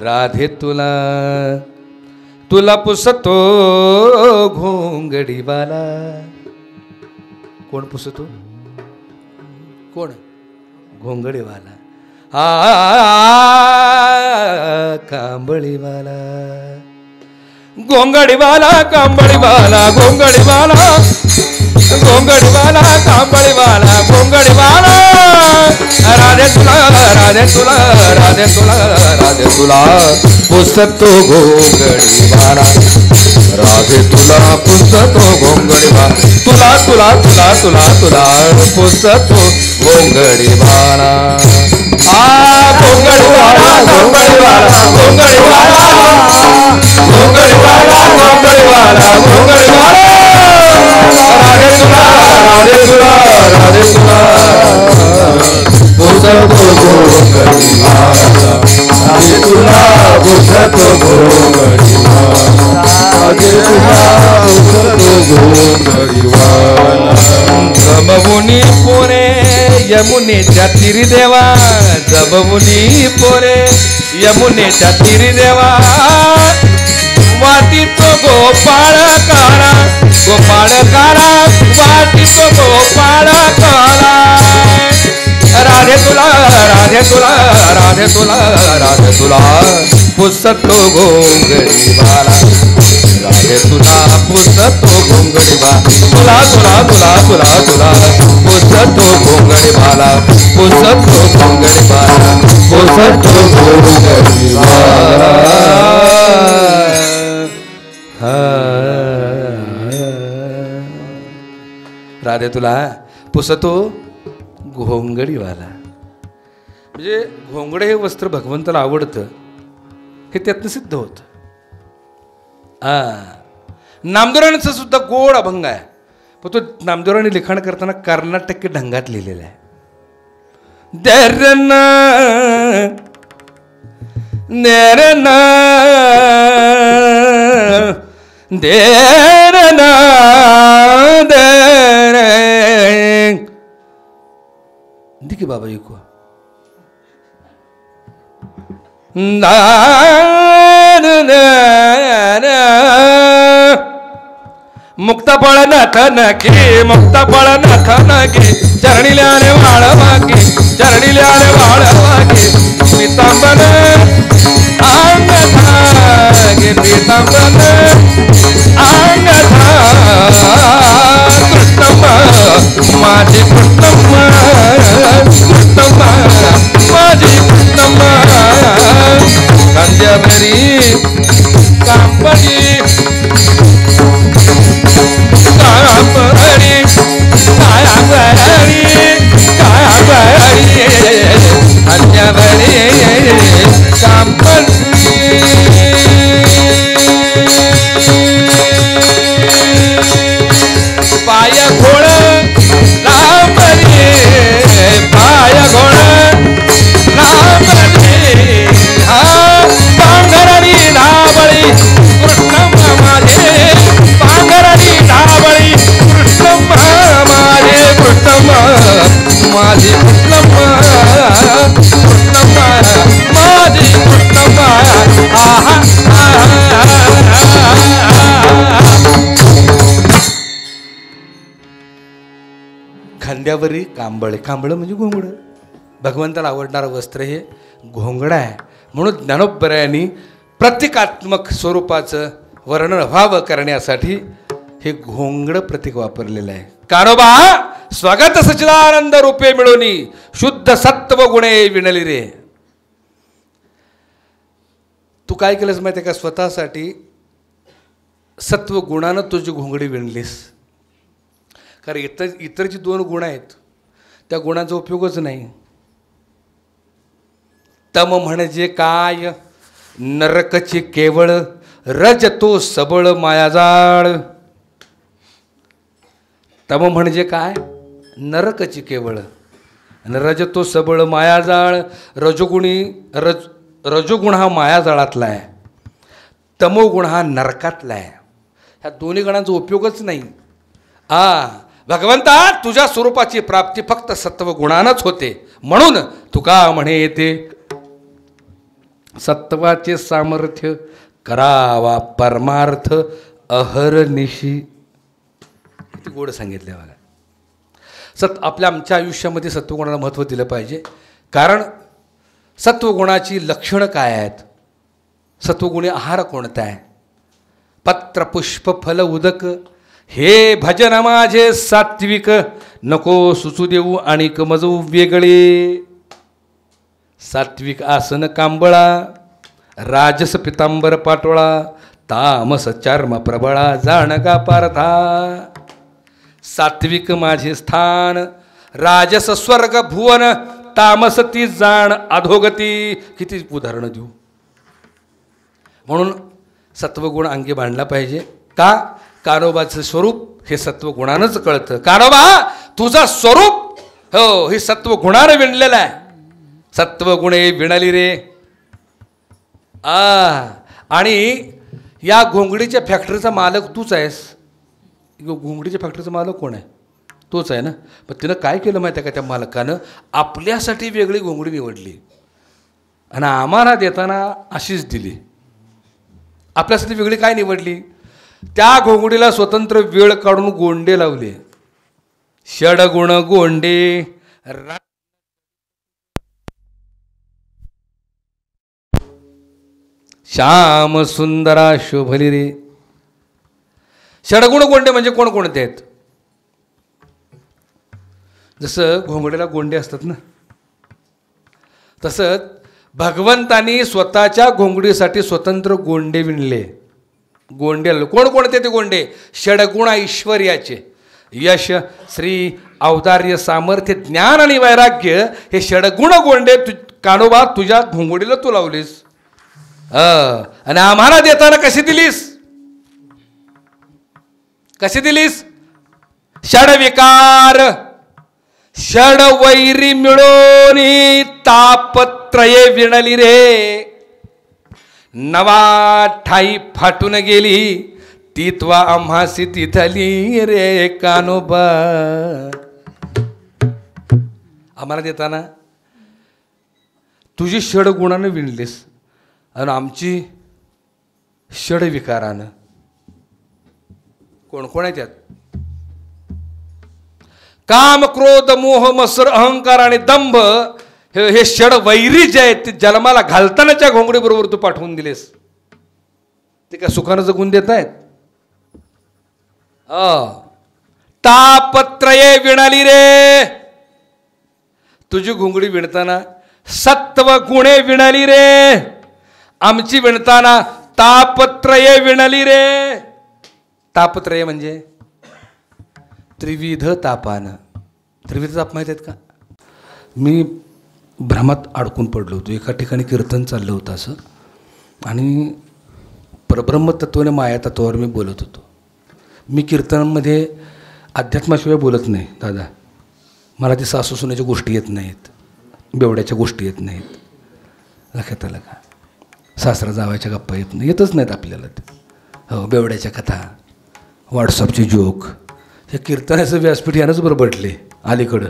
राधे तुला तुला पुसतो घोंगडीवाला. कोण पुसतो? कोण? घोंगडीवाला. कांबळीवाला घोंगडीवाला कांबळीवाला घोंगडीवाला घोंगडीवाला कांबळीवाला घोंगडीवाला. राधे तुला राधे तुला राधे तुला राधे तुला पुसतो घोंगडीवाला. राधे तुला पुसतो घोंगडीवाला. तुला तुला तुला तुला तुला पुसतो घोंगडीवाला. घोंगडीवाला घोंगडीवाला घोंगडीवाला घोंगडीवाला घोंगडीवाला घोंगडीवाला. राधे तुला राधे तुला राधे तुला पुसतो घोंगडीवाला. राधे तुला पुसतो घोंगडीवाला. राधे तुला पुसतो घोंगडीवाला. जमवुनी पोरे यमुनेच्या तीरी देवा. जमवुनी पोरे यमुनेच्या तीरी देवा. वाटीतो गोपाळ काळा गोपाळ काळा वाटीतो गोपाळ काळा. राधे तुला राधे तुला राधे तुला राधे तुला पुसतो घोंगडीवाला. राधे तुला पुसतो घोंगडीवाला. तुला तुला तुला तुला तुला पुसतो घोंगडीवाला. पुसतो घोंगडीवाला पुसतो घोंगडीवाला. राधे तुला पुसतो घोंगडीवाला. म्हणजे घोंगड हे वस्त्र भगवंताला आवडतं हे त्यातनं सिद्ध होतं. नामदेवरायांचं सुद्धा गोड अभंग आहे, पण तो नामदेवरायांनी लिखाण करताना कर्नाटकी ढंगात लिहिलेला आहे. देरना देरना देरना देरे दिकी बाबा को मुक्ता पळ नाथ नकी मुक्ता पळ नाथ नकी. चरणील्याने वाळ वाकी चरणील्याने वाळ वाकी. पीतांबन अंग धागे पीतांबन अंग कृष्णम्मा माझी कृष्णम्मा कृष्णम्मा माझी कृष्णम्मा. कांद्यावरी कांबळी कांबळी कांबळी कांबळी कांद्यावरी कांबळी. पाय घोळ लांबरी पाय घोळ लांबरी. पांघरणी धाबळी कृष्णम्मा माझे पांघरणी धाबळी कृष्णम्मा माझे कृष्णम्मा माझी कृष्णम्मा कृष्णम्मा माझी कृष्णम्मा. आहा खांद्यावरी कांबळे. कांबळं म्हणजे घोंगडं. भगवंताला आवडणारं वस्त्र हे घोंगडं आहे. म्हणून ज्ञानोबरायांनी प्रतिकात्मक स्वरूपाचं वर्णन व्हावं करण्यासाठी हे घोंगडं प्रतीक वापरलेलं आहे. कानोबा स्वगत सच्चिदानंद रूपे मिळवणी शुद्ध सत्व गुणे विणली रे. तू काय केलंस माहिती आहे का? स्वतःसाठी सत्व गुणानं तुझी घोंगडी विणलीस. कारण इतर जी 2 गुण आहेत त्या गुणांचा उपयोगच नाही. तम म्हणजे काय, नरकची केवळ, रजतो सबळ मायाजाळ. तम म्हणजे काय, नरकची केवळ, आणि रजतो सबळ मायाजाळ. रजोगुण हा मायाजाळातला आहे, तमोगुण हा नरकातला आहे. ह्या दोन्ही गुणांचा उपयोगच नाही. भगवंता तुझ्या स्वरूपाची प्राप्ती फक्त सत्वगुणानंच होते. म्हणून तुका म्हणे येते, सत्वाचे सामर्थ्य करावा परमार्थ अहरनिशी. किती गोड सांगितले बघा. आमच्या आयुष्यामध्ये सत्वगुणाला महत्त्व दिलं पाहिजे. कारण सत्वगुणाची लक्षणं काय आहेत, सत्वगुणी आहार कोणता आहे. पत्र पुष्प फल उदक हे भजन माझे सात्विक, नको सुचू देऊ आणि कमजू वेगळे. सात्विक आसन कांबळा, राजस पितांबर पाटोळा, तामस चर्म प्रबळा जाणगा पारथा. सात्विक माझे स्थान, राजस स्वर्ग भुवन, तामस ती जाण अधोगती. किती उदाहरणं देऊ. म्हणून सत्वगुण अंगी बांधला पाहिजे. का, कानोबाचं स्वरूप हे सत्वगुणानंच कळतं. कानोबा तुझं स्वरूप हो हे सत्वगुणानं विणलेलं आहे. सत्वगुणे विणली रे. आणि या घोंगडीच्या फॅक्टरीचा मालक तूच आहेस. घोंगडीच्या फॅक्टरीचा मालक कोण आहे, तोच आहे ना. पण तिनं काय केलं माहिती आहे का, त्या मालकानं आपल्यासाठी वेगळी घोंगडी निवडली आणि आम्हाला देताना अशीच दिली. आपल्यासाठी वेगळी काय निवडली, त्या घोंगडीला स्वतंत्र वेळ काढून गोंडे लावले. षडगुण गोंडे श्याम सुंदरा शोभली रे. षडगुण गोंडे म्हणजे कोणकोणते आहेत. जसं घोंगडीला गोंडे असतात ना, तसंच भगवंतानी स्वतःच्या घोंगडीसाठी स्वतंत्र गोंडे विणले. गोंडे कोणकोणते ते गोंडे, षडगुण ऐश्वर्याचे, यश श्री औदार्य सामर्थ्य ज्ञान आणि वैराग्य हे षडगुण गोंडे कानोबा तुझ्या घोंगडीला तू लावलीस. आणि आम्हाला देताना कशी दिलीस, कशी दिलीस. षडविकार षडवैरी मिळून तापत्रये विणली रे. नवा ठाई फाटून गेली तित्वा आम्हासी तिथली रे कानोबा. आम्हाला देताना तुझी षडगुणानं विणलीस आणि आमची षडविकारानं. कोण कोण आहे त्यात, काम क्रोध मोह मत्सर अहंकार आणि दंभ हे षड वैरी जे आहेत ते जन्माला घालतानाच्या घोंगडी बरोबर तू पाठवून दिलेस. ते काय सुखानं जगून देत आहेत. तापत्रये विणाली रे. तुझी घोंगडी विणताना सत्व गुणे विणाली रे, आमची विणताना तापत्रये विणली रे. तापत्रय म्हणजे त्रिविध तापानं. त्रिविध ताप माहीत आहेत का. मी भ्रमात अडकून पडलो होतो. एका ठिकाणी कीर्तन चाललं होतं असं, आणि परब्रह्मतत्वाने मायातत्वावर मी बोलत होतो. मी कीर्तनामध्ये अध्यात्माशिवाय बोलत नाही दादा. मला ती सासू सुनेच्या गोष्टी येत नाहीत, बेवड्याच्या गोष्टी येत नाहीत. लक्षात आलं का. सासरा जावायच्या गप्पा येतच नाहीत आपल्याला. हो, बेवड्याच्या कथा, व्हॉट्सअपचे जोक, हे कीर्तनाचं व्यासपीठ यानंच बरबडले अलीकडं,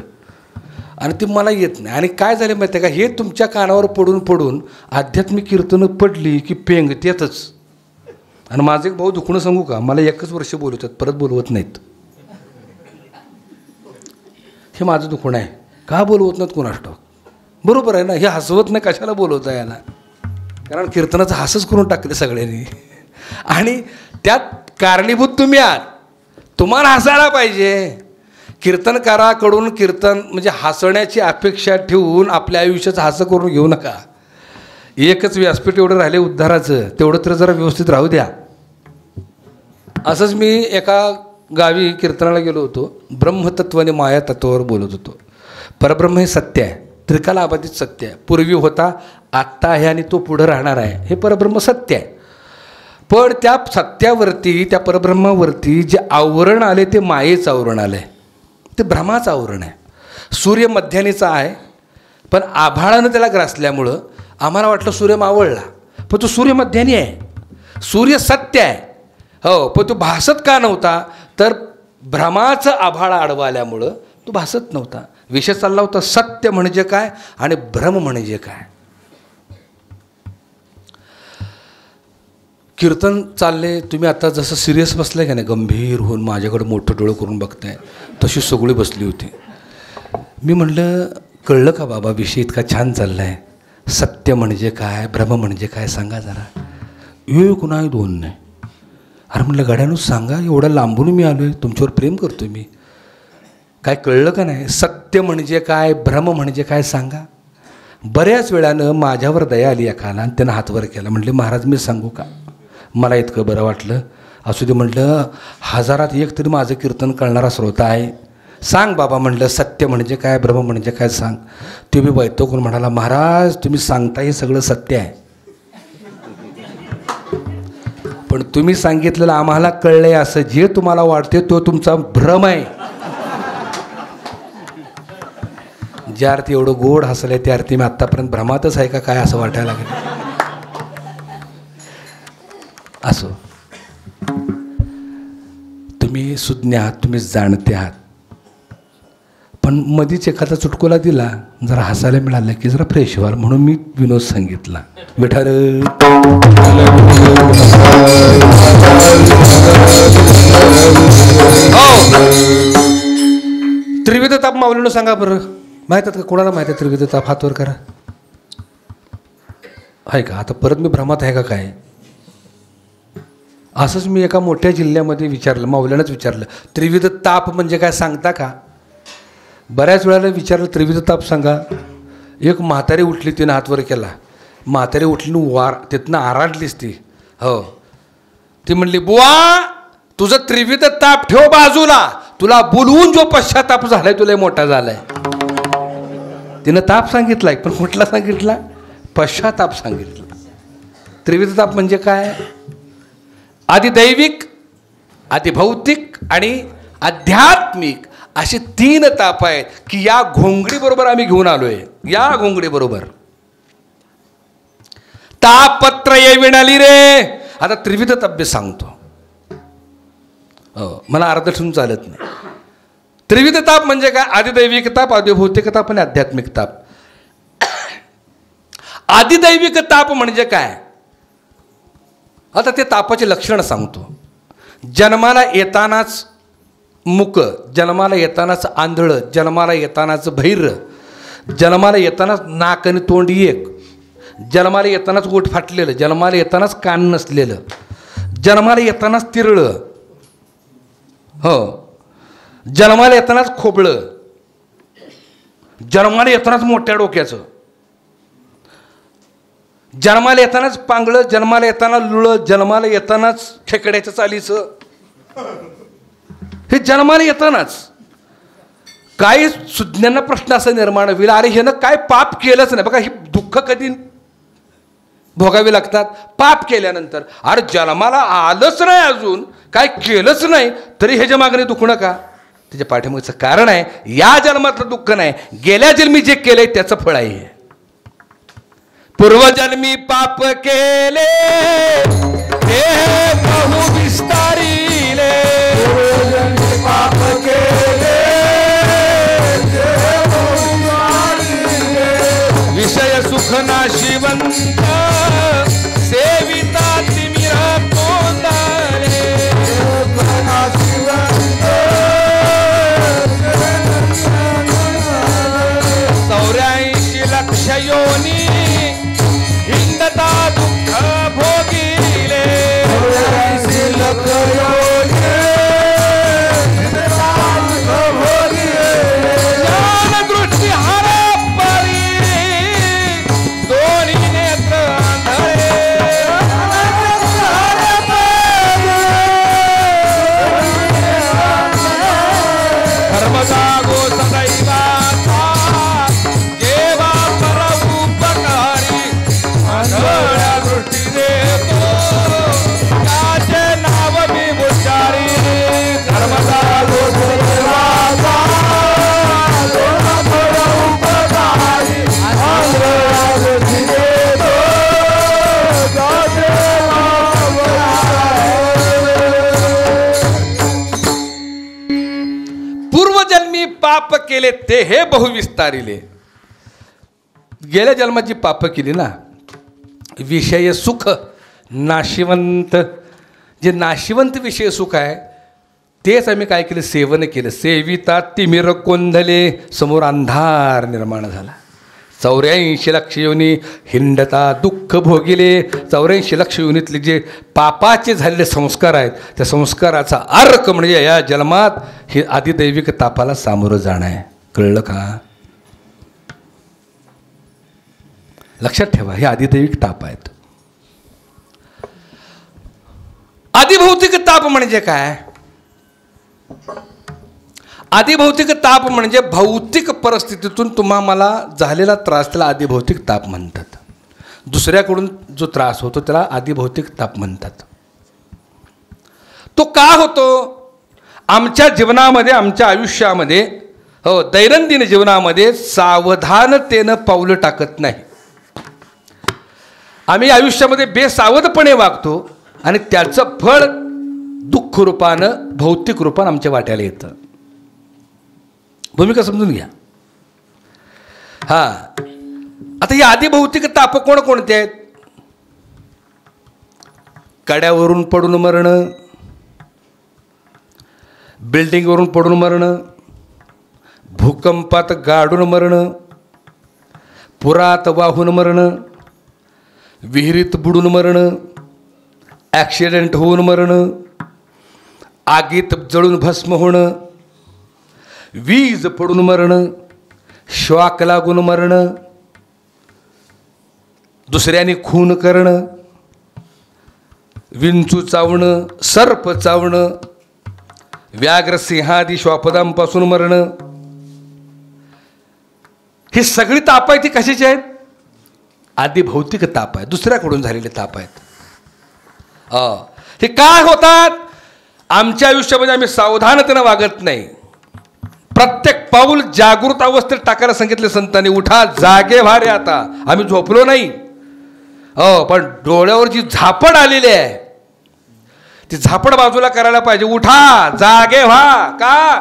आणि ते मला येत नाही. आणि काय झालं माहिती आहे का, हे तुमच्या कानावर पडून पडून आध्यात्मिक कीर्तनं पडली की पेंगतेतच. आणि माझं एक भाऊ दुखणं सांगू का, मला 1 वर्ष बोलवतात, परत बोलवत नाहीत. हे माझं दुखणं आहे. का बोलवत नाहीत कोणास ठाऊक. बरोबर आहे ना, हे हसवत नाही कशाला बोलवता याला. कारण कीर्तनाचं हासच करून टाकले सगळ्यांनी. आणि त्यात कारणीभूत तुम्ही आहात. तुम्हाला हसायला पाहिजे. कीर्तनकाराकडून कीर्तन म्हणजे हसण्याची अपेक्षा ठेवून आपल्या आयुष्याचं हसं करून घेऊ नका. एकच व्यासपीठ एवढं राहिले उद्धाराचं, तेवढं तर जरा व्यवस्थित राहू द्या. असंच मी एका गावी कीर्तनाला गेलो होतो. ब्रह्मतत्व आणि मायातत्वावर बोलत होतो. परब्रह्म हे सत्य आहे, त्रिकालाबाधित सत्य आहे. पूर्वी होता, आत्ता आहे आणि तो पुढं राहणार आहे, हे परब्रह्म सत्य आहे. पण त्या सत्यावरती, त्या परब्रह्मावरती जे आवरण आले ते मायेचं आवरण आलं आहे, ते भ्रमाचं आवरण आहे. सूर्य मध्यानीचा आहे, पण आभाळानं त्याला ग्रासल्यामुळं आम्हाला वाटलं सूर्य मावळला, पण तो सूर्य मध्यानी आहे. सूर्य सत्य आहे, हो, पण तो भासत का नव्हता, तर भ्रमाचं आभाळ आडवा आल्यामुळं तो भासत नव्हता. विषय चालला होता सत्य म्हणजे काय आणि भ्रम म्हणजे काय. कीर्तन चालले, तुम्ही आता जसं सिरियस बसलं का नाही, गंभीर होऊन माझ्याकडे मोठं डोळं करून बघताय, तशी सगळी बसली होती. मी म्हणलं, कळलं का बाबा विषय इतका छान चालला आहे, सत्य म्हणजे काय, भ्रम म्हणजे काय सांगा जरा. एक नाही दोन नाही. अरे म्हटलं गाड्यानं सांगा, एवढ्या लांबून मी आलो आहे, तुमच्यावर प्रेम करतो मी, काय कळलं का नाही, सत्य म्हणजे काय, भ्रम म्हणजे काय सांगा. बऱ्याच वेळानं माझ्यावर दया आली एकाला आणि त्यानं हातवर केला. म्हटले महाराज मी सांगू का, मला इतकं बरं वाटलं, असू दे म्हटलं, हजारात एक तरी माझं कीर्तन कळणारा श्रोता आहे, सांग बाबा म्हटलं, सत्य म्हणजे काय, भ्रम म्हणजे काय सांग. ते मी वैतोकून म्हणाला, महाराज तुम्ही सांगता हे सगळं सत्य आहे, पण तुम्ही सांगितलेलं आम्हाला कळलंय असं, जे तुम्हाला वाटते तो तुमचा भ्रम आहे. ज्या अर्थी एवढं गोड हसलंय त्या अर्थी मी आत्तापर्यंत भ्रमातच आहे का काय असं वाटायला लागलं. असो, तुम्ही सुज्ञ आहात, तुम्ही जाणते आहात, पण मधीच एखादा चुटकुला दिला, जरा हसायला मिळालं की जरा फ्रेश व्हाल म्हणून मी विनोद सांगितला. विठार त्रिविध ताप माऊलीनं सांगा बरं, माहीत आहेत का, कोणाला माहीत आहे त्रिविध ताप, हातवर करा. आहे का, आता परत मी भ्रमात आहे का काय. असंच मी एका मोठ्या जिल्ह्यामध्ये विचारलं, माऊल्यानंच विचारलं, त्रिविध ताप म्हणजे काय सांगता का. बऱ्याच वेळाला विचारलं त्रिविध ताप सांगा. एक म्हातारी उठली, तिनं हातवर केला. म्हातारी उठली तिथनं आराडलीच ती, हो. ती म्हणली, बुवा तुझं त्रिविध ताप ठेव बाजूला, तुला बोलवून जो पश्चाताप झालाय तुला मोठा झालाय. तिनं ताप सांगितलाय, पण कुठला सांगितला, पश्चाताप सांगितला. त्रिविध ताप म्हणजे काय, आदिदैविक, आदिभौतिक आणि आध्यात्मिक असे 3 ताप आहेत की या घोंगडी बरोबर आम्ही घेऊन आलोय. या घोंगडी बरोबर तापत्र ये विणाली रे. आता त्रिविध ताप सांगतो, मला अर्ध ठेवून चालत नाही. त्रिविध ताप म्हणजे काय, आदिदैविक ताप, आदिभौतिक ताप आणि आध्यात्मिक ताप. आदिदैविक ताप म्हणजे काय, आता ते तापाचे लक्षण सांगतो. जन्माला येतानाच मुक, जन्माला येतानाच आंधळं, जन्माला येतानाच बहिर, जन्माला येतानाच नाक आणि तोंड एक, जन्माला येतानाच ओठ फाटलेलं, जन्माला येतानाच कान नसलेलं, जन्माला येतानाच तिरळं, हो, जन्माला येतानाच खोबळं, जन्माला येतानाच मोठ्या डोक्याचं, जन्माला येतानाच पांगळं, जन्माला येताना लुळं, जन्माला येतानाच खेकड्याच्या चालीचं. हे जन्माला येतानाच. काही सुज्ञांना प्रश्न असा निर्माण होईल, अरे ह्यानं काय पाप केलंच नाही बघा, ही दुःख कधी भोगावी लागतात पाप केल्यानंतर. अरे जन्माला आलंच नाही, अजून काय केलंच नाही तरी ह्याच्या मागणे दुखणं का. त्याच्या पाठीमागचं कारण आहे, या जन्मातलं दुःख नाही, गेल्या जन्मी जे केलंय त्याचं फळ आहे. पूर्वजन्मी पाप केले हे बहु विस्तारिले, पूर्वजन्मी पाप केले विषय सुख नाशिवंत सेविता तिमिर कोंदारे. 84 लक्ष योनी हिंदता दुःख भोगिले, 84 लक्ष योनी हिंदता दुःख भोगिले. ज्ञान दृष्टी हरपली दोन्ही नेत्र आंधळे, केले ते हे बहुविस्तारिले. गेल्या जन्माची पापं केली ना, विषय सुख नाशिवंत, जे नाशिवंत विषय सुख आहे तेच आम्ही काय केलं, सेवन केलं. सेविता तिमिर कोंधले, समोर अंधार निर्माण झाला. 84 लक्ष योनी हिंडता दुःख भोगिले. 84 लक्ष योनीतले जे पापाचे झालेले संस्कार आहेत, त्या संस्काराचा अर्क म्हणजे या जन्मात हे आदिदैविक तापाला सामोरं जाणं आहे. कळलं का? लक्षात ठेवा, हे आदिदैविक ताप आहेत. आदिभौतिक ताप म्हणजे काय? आदिभौतिक ताप म्हणजे भौतिक परिस्थितीतून मला झालेला त्रास, त्याला आदिभौतिक ताप म्हणतात. दुसऱ्याकडून जो त्रास होतो त्याला आदिभौतिक ताप म्हणतात. तो का होतो? आमच्या जीवनामध्ये, आमच्या आयुष्यामध्ये, हो दैनंदिन जीवनामध्ये सावधानतेनं पावलं टाकत नाही. आम्ही आयुष्यामध्ये बेसावधपणे वागतो आणि त्याचं फळ दुःख रूपानं, भौतिक रूपानं आमच्या वाट्याला येतं. भूमिका समजून घ्या. आता ही आदिभौतिक ताप कोणते आहेत? कड्यावरून पडून मरणं, बिल्डिंगवरून पडून मरणं, भूकंपात गाडून मरणं, पुरात वाहून मरणं, विहिरीत बुडून मरणं, ॲक्सिडेंट होऊन मरणं, आगीत जळून भस्म होणं, वीज पडून मरणं, श्वाक लागून मरणं, दुसऱ्याने खून करणं, विंचू चावणं, सर्प चावणं, व्याघ्र सिंहादी श्वापदांपासून मरणं. ही सगळी ताप आहे ती कशाची आहेत? आदिभौतिक ताप आहे, दुसऱ्याकडून झालेले ताप आहेत. हे काय होतात? आमच्या आयुष्यामध्ये आम्ही सावधानतेनं वागत नाही. प्रत्येक पाऊल जागृत अवस्थेत टाकायला सांगितले संतांनी. उठा, जागे व्हा रे. आता आम्ही झोपलो नाही, पण डोळ्यावर जी झापड आलेली आहे ती झापड बाजूला करायला पाहिजे. उठा, जागे व्हा. का?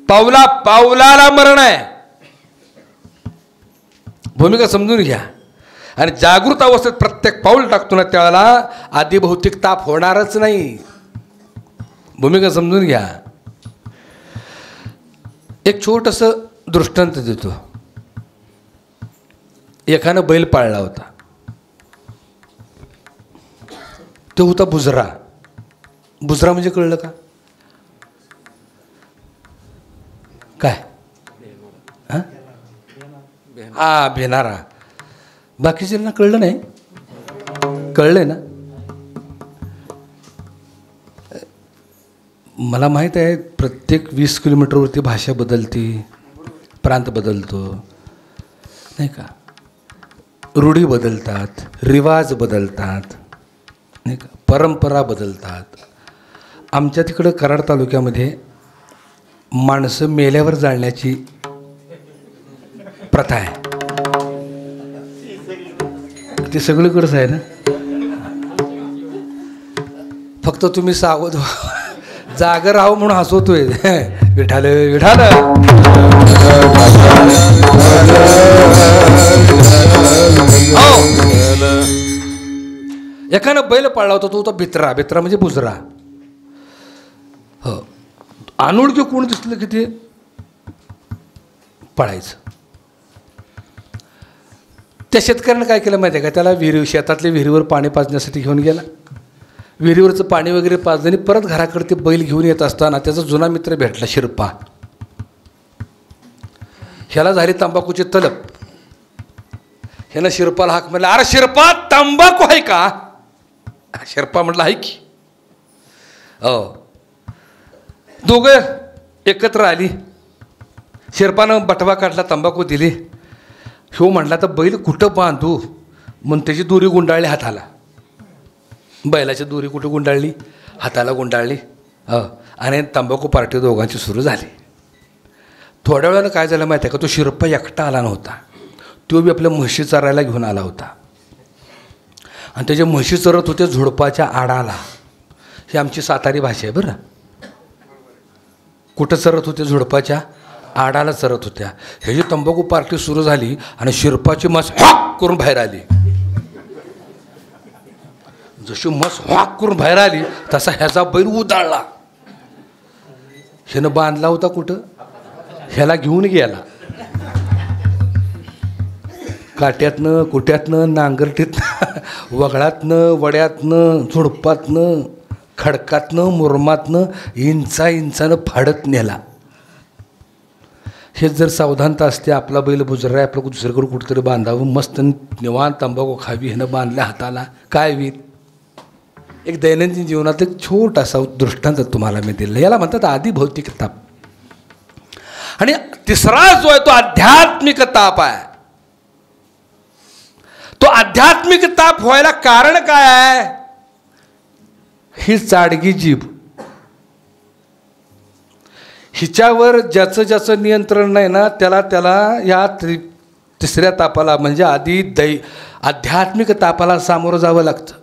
पावलाला मरण आहे. भूमिका समजून घ्या. आणि जागृत अवस्थेत प्रत्येक पाऊल टाकतो ना त्यावेळेला आदिभौतिक ताप होणारच नाही. भूमिका समजून घ्या. एक छोटंसं दृष्टांत देतो. एकानं बैल पाळला होता. तो होता बुजरा. बुजरा म्हणजे कळलं का? काय? भेनारा. बाकीच्यांना कळलं नाही? कळलंय ना? मला माहीत आहे प्रत्येक 20 किलोमीटरवरती भाषा बदलती, प्रांत बदलतो नाही का, रूढी बदलतात, रिवाज बदलतात नाही का, परंपरा बदलतात. आमच्या तिकडं कराड तालुक्यामध्ये माणसं मेल्यावर जाळण्याची प्रथा आहे. ते सगळीकडेच आहे ना. फक्त तुम्ही सावध जागर राहो म्हणून हसवतोय. विठाल विठाल. एकानं बैल पाळला होता. तो होता भित्रा. भित्रा म्हणजे बुजरा. हो, अनोळखी कोण दिसलं की ते पळायचं. त्या शेतकऱ्यानं काय केलं माहिती आहे का? त्याला शेतातल्या विहिरीवर पाणी पाजण्यासाठी घेऊन गेला. विहिरीवरचं पाणी वगैरे पाजल्याने परत घराकडे ते बैल घेऊन येत असताना त्याचा जुना मित्र भेटला, शिरपा. ह्याला झाली तंबाखूची तलप. ह्यानं शिरपाला हाक म्हणला, अरे शिरपा, तंबाखू आहे का? शिरपा म्हटलं आहे की. दोघं एकत्र आली. शिरपानं बटवा काढला, तंबाखू दिली. ह्यो म्हटला तर बैल कुठं बांधू म्हणून त्याची दोरी गुंडाळली हाताला. बैलाची दोरी कुठं गुंडाळली? हाताला गुंडाळली. आणि तंबाखू पार्टी दोघांची सुरू झाली. थोड्या वेळानं काय झालं माहिती आहे का? तो शिरपा एकटा आला नव्हता. तो बी आपल्या म्हशी चरायला घेऊन आला होता. आणि त्याच्या म्हशी चरत होते झुडपाच्या आडाला. ही आमची सातारी भाषा आहे बरं. कुठं चरत होते? झुडपाच्या आडाला चरत होत्या. ह्याची तंबाखू पार्टी सुरू झाली आणि शिरपाची मस हॉक करून बाहेर आली. जशी मस हॉक करून बाहेर आली तसा ह्याचा बैल उदाळला. ह्यानं बांधला होता कुठं, ह्याला घेऊन गेला. काट्यातनं कुट्यातनं नांगरटीतनं वगळातनं वड्यातनं झुडपातनं खडकातनं मुरमातनं इंचानं फाडत नेला. हे जर सावधानता असते, आपला बैल बुजरा आहे, आपलं दुसरीकडे कुठेतरी बांधावं, मस्त निवांत तंबाखू खावी, ह्यानं बांधल्या हाताला, काय होईल. एक दैनंदिन जीवनात एक छोटासा दृष्टांत तुम्हाला मी दिलं. याला म्हणतात आधी भौतिक ताप. आणि तिसरा जो आहे तो आध्यात्मिक ताप आहे. तो आध्यात्मिक ताप व्हायला कारण काय आहे. ही चाडगी जीभ, हिच्यावर ज्याचं ज्याचं नियंत्रण नाही ना त्याला या तिसऱ्या तापाला म्हणजे आध्यात्मिक तापाला सामोरं जावं लागतं.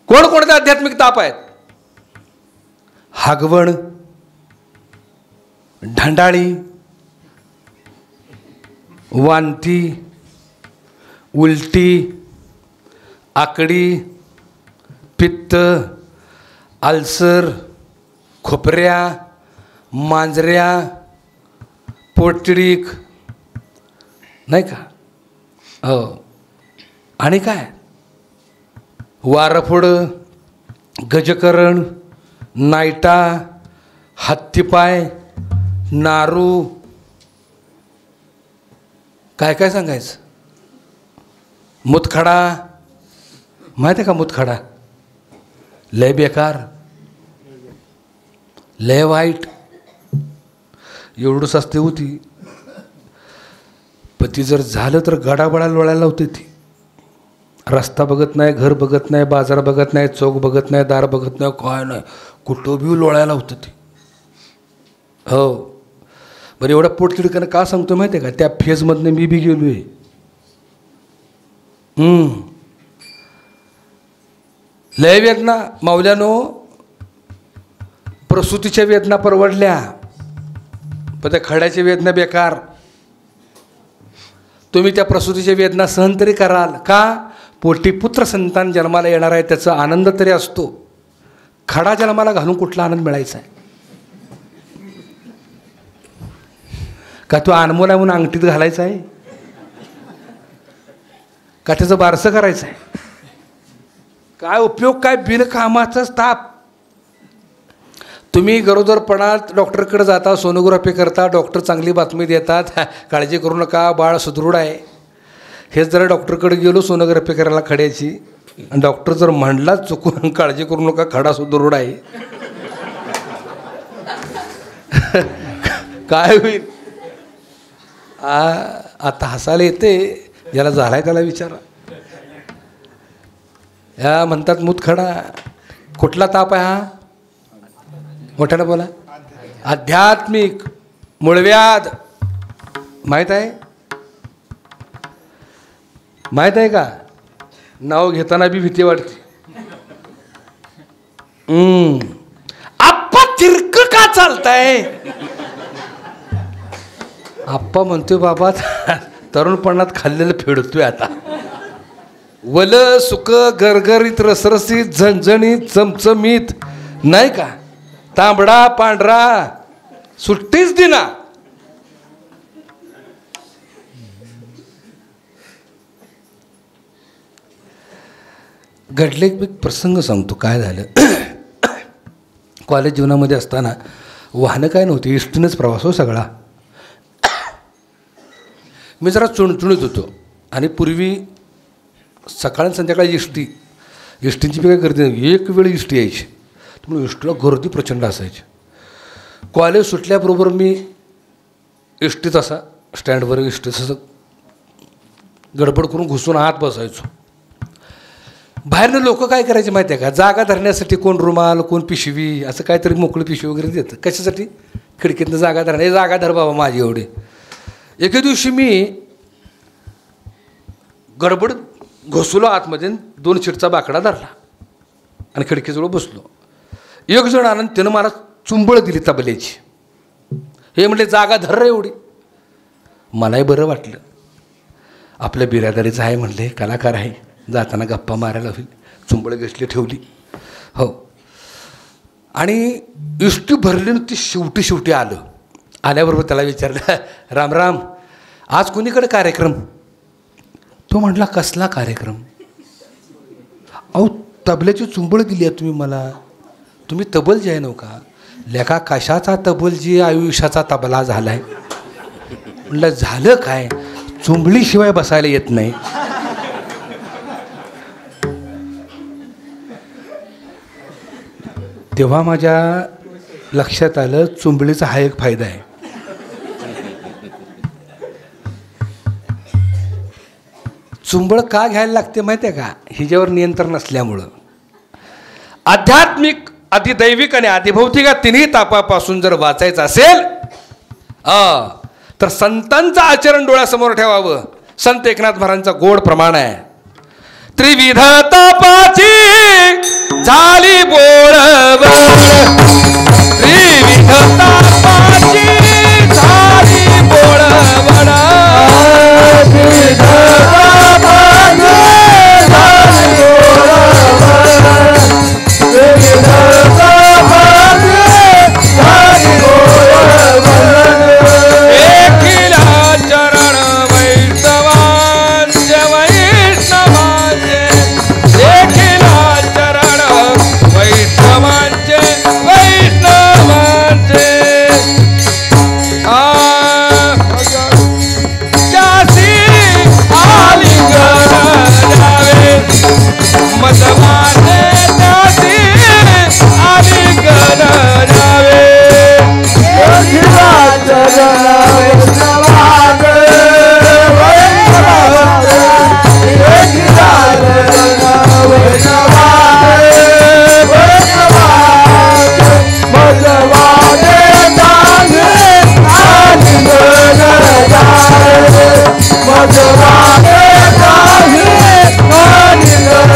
कोणकोणते आध्यात्मिक ताप आहेत. हागवण, ढंडाळी, वांती, उलटी, आकडी, पित्त, अल्सर, खोपऱ्या, मांजऱ्या, पोटतिडीक, नाही का. हो, आणि काय वारफोडं, गजकरण, नायटा, हत्तीपाय, नारू, काय काय सांगायचं. मुतखडा, माहिती आहे का मुतखडा. लय बेकार, लय वाईट. एवढंच असते होती, पण ती जर झालं तर गडाबडा लोळायला होते. ती रस्ता बघत नाही, घर बघत नाही, बाजार बघत नाही, चौक बघत नाही, दार बघत नाही, काय नाही, कुठं बी लोळायला होतं ती. हो, बरं एवढा पोटतिडकनं का सांगतो माहिती आहे का. त्या फेजमधनं मी बी गेलो आहे. लय वेदना मावल्यानो. प्रसूतीच्या वेदना परवडल्या, पण त्या खड्याच्या वेदना बेकार. तुम्ही त्या प्रसूतीच्या वेदना सहन तरी कराल का. पोटी पुत्र संतान जन्माला येणार आहे, त्याचा आनंद तरी असतो. खडा जन्माला घालून कुठला आनंद मिळायचा आहे का. तो अनमोल आहे म्हणून अंगठीत घालायचा आहे का, त्याचं बारसं करायचं आहे. काय उपयोग, काय बिनकामाचाच ताप. तुम्ही गरोदरपणात डॉक्टरकडे जाता, सोनोग्राफी करता, डॉक्टर चांगली बातमी देतात, काळजी करू नका, बाळ सुदृढ आहे. हेच जरा डॉक्टरकडे गेलो सोनोग्राफी करायला खड्याची, आणि डॉक्टर जर म्हणला चुकून काळजी करू नका, खडा सुदृढ आहे, काय होईल. आता हसायला येते, ज्याला झालाय त्याला विचारा. या म्हणतात मुतखडा. कुठला ताप आहे हा, मोठ्यानं बोला. आध्यात्मिक मूळव्याध. माहीत आहे, माहीत आहे का. नाव घेताना बी भीती वाटते. आप्पा तिरक का चालताय. आप्पा म्हणतोय बाबा तरुणपणात खाल्लेलं फेडतोय आता. वल सुक गरगरीत रसरसीत झणझणीत चमचमीत, नाही का. तांबडा पांढरा सुट्टीच दिना. घडले एक प्रसंग सांगतो. काय झालं, कॉलेज जीवनामध्ये असताना वाहनं काय नव्हती, एसटीनंच प्रवास हो सगळा. मी जरा चुणचुणीत होतो, आणि पूर्वी सकाळी संध्याकाळी एसटींची बी काय गर्दी नाही. एक वेळ एसटी यायची, त्यामुळे एसटीला गर्दी प्रचंड असायची. कॉलेज सुटल्याबरोबर मी एसटीत असा स्टँडवर एसटीत असं गडबड करून घुसून आत बसायचो. बाहेरनं लोक काय करायचे माहिती आहे का, जागा धरण्यासाठी कोण रुमाल, कोण पिशवी, असं काहीतरी मोकळी पिशवी वगैरे देतं. कशासाठी, खिडकीतनं जागा धरणे, जागा धर बाबा माझी एवढी. एके दिवशी मी गडबड घुसलो आतमध्ये, 2 शिटचा बाकडा धरला आणि खिडकीजवळ बसलो. एक जण आनंद त्यानं मला चुंबळ दिली तबल्याची. हे म्हटले जागा धर रे एवढी. मलाही बरं वाटलं, आपल्या बिरादरीचं आहे म्हणले, कलाकार आहे, जाताना गप्पा मारायला होईल. चुंबळ घेतली ठेवली. हो, आणि इष्टी भरली न ती शेवटी आलं. आल्याबरोबर त्याला विचारलं, राम राम, आज कोणीकडे कार्यक्रम? तो म्हटला, कसला कार्यक्रम? अहो तबल्याची चुंबळ दिली आहे तुम्ही मला, तुम्ही तबल जे आहे नव्हता लेखा, कशाचा तबल जी आयुष्याचा तबला झालाय. म्हटलं झालं काय, चुंबळीशिवाय बसायला येत नाही. तेव्हा माझ्या लक्षात आलं, चुंबळीचा हा एक फायदा आहे. चुंबळ का घ्यायला लागते माहिती आहे का? हिच्यावर नियंत्रण नसल्यामुळं. आध्यात्मिक, अधिदैविक आणि अधिभौतिक तिन्ही तापापासून जर वाचायचं असेल तर संतांचं आचरण डोळ्यासमोर ठेवावं. संत एकनाथ महाराजांचा गोड प्रमाण आहे. त्रिविध तापाची झाली बोळवण, त्रिविध तापाची झाली बोळवण, त्रिविध तापाची झाली बोळवण, त्रिविध तापाची झाली बोळवण. एकिला चरण वैष्णवांचे वैष्णवांचे, एकिला चरण वैष्णवांचे वैष्णवांचे, त्यासी आलिंगन द्यावे मजवाने, त्यासी आलिंगन द्यावे. एकिला चरण वैष्णवांचे वैष्णवांचे, एकिला चरण वैष्णवांचे वैष्णवांचे, मजवाने त्यासी आलिंगन द्यावे, मजवाने त्यासी आलिंगन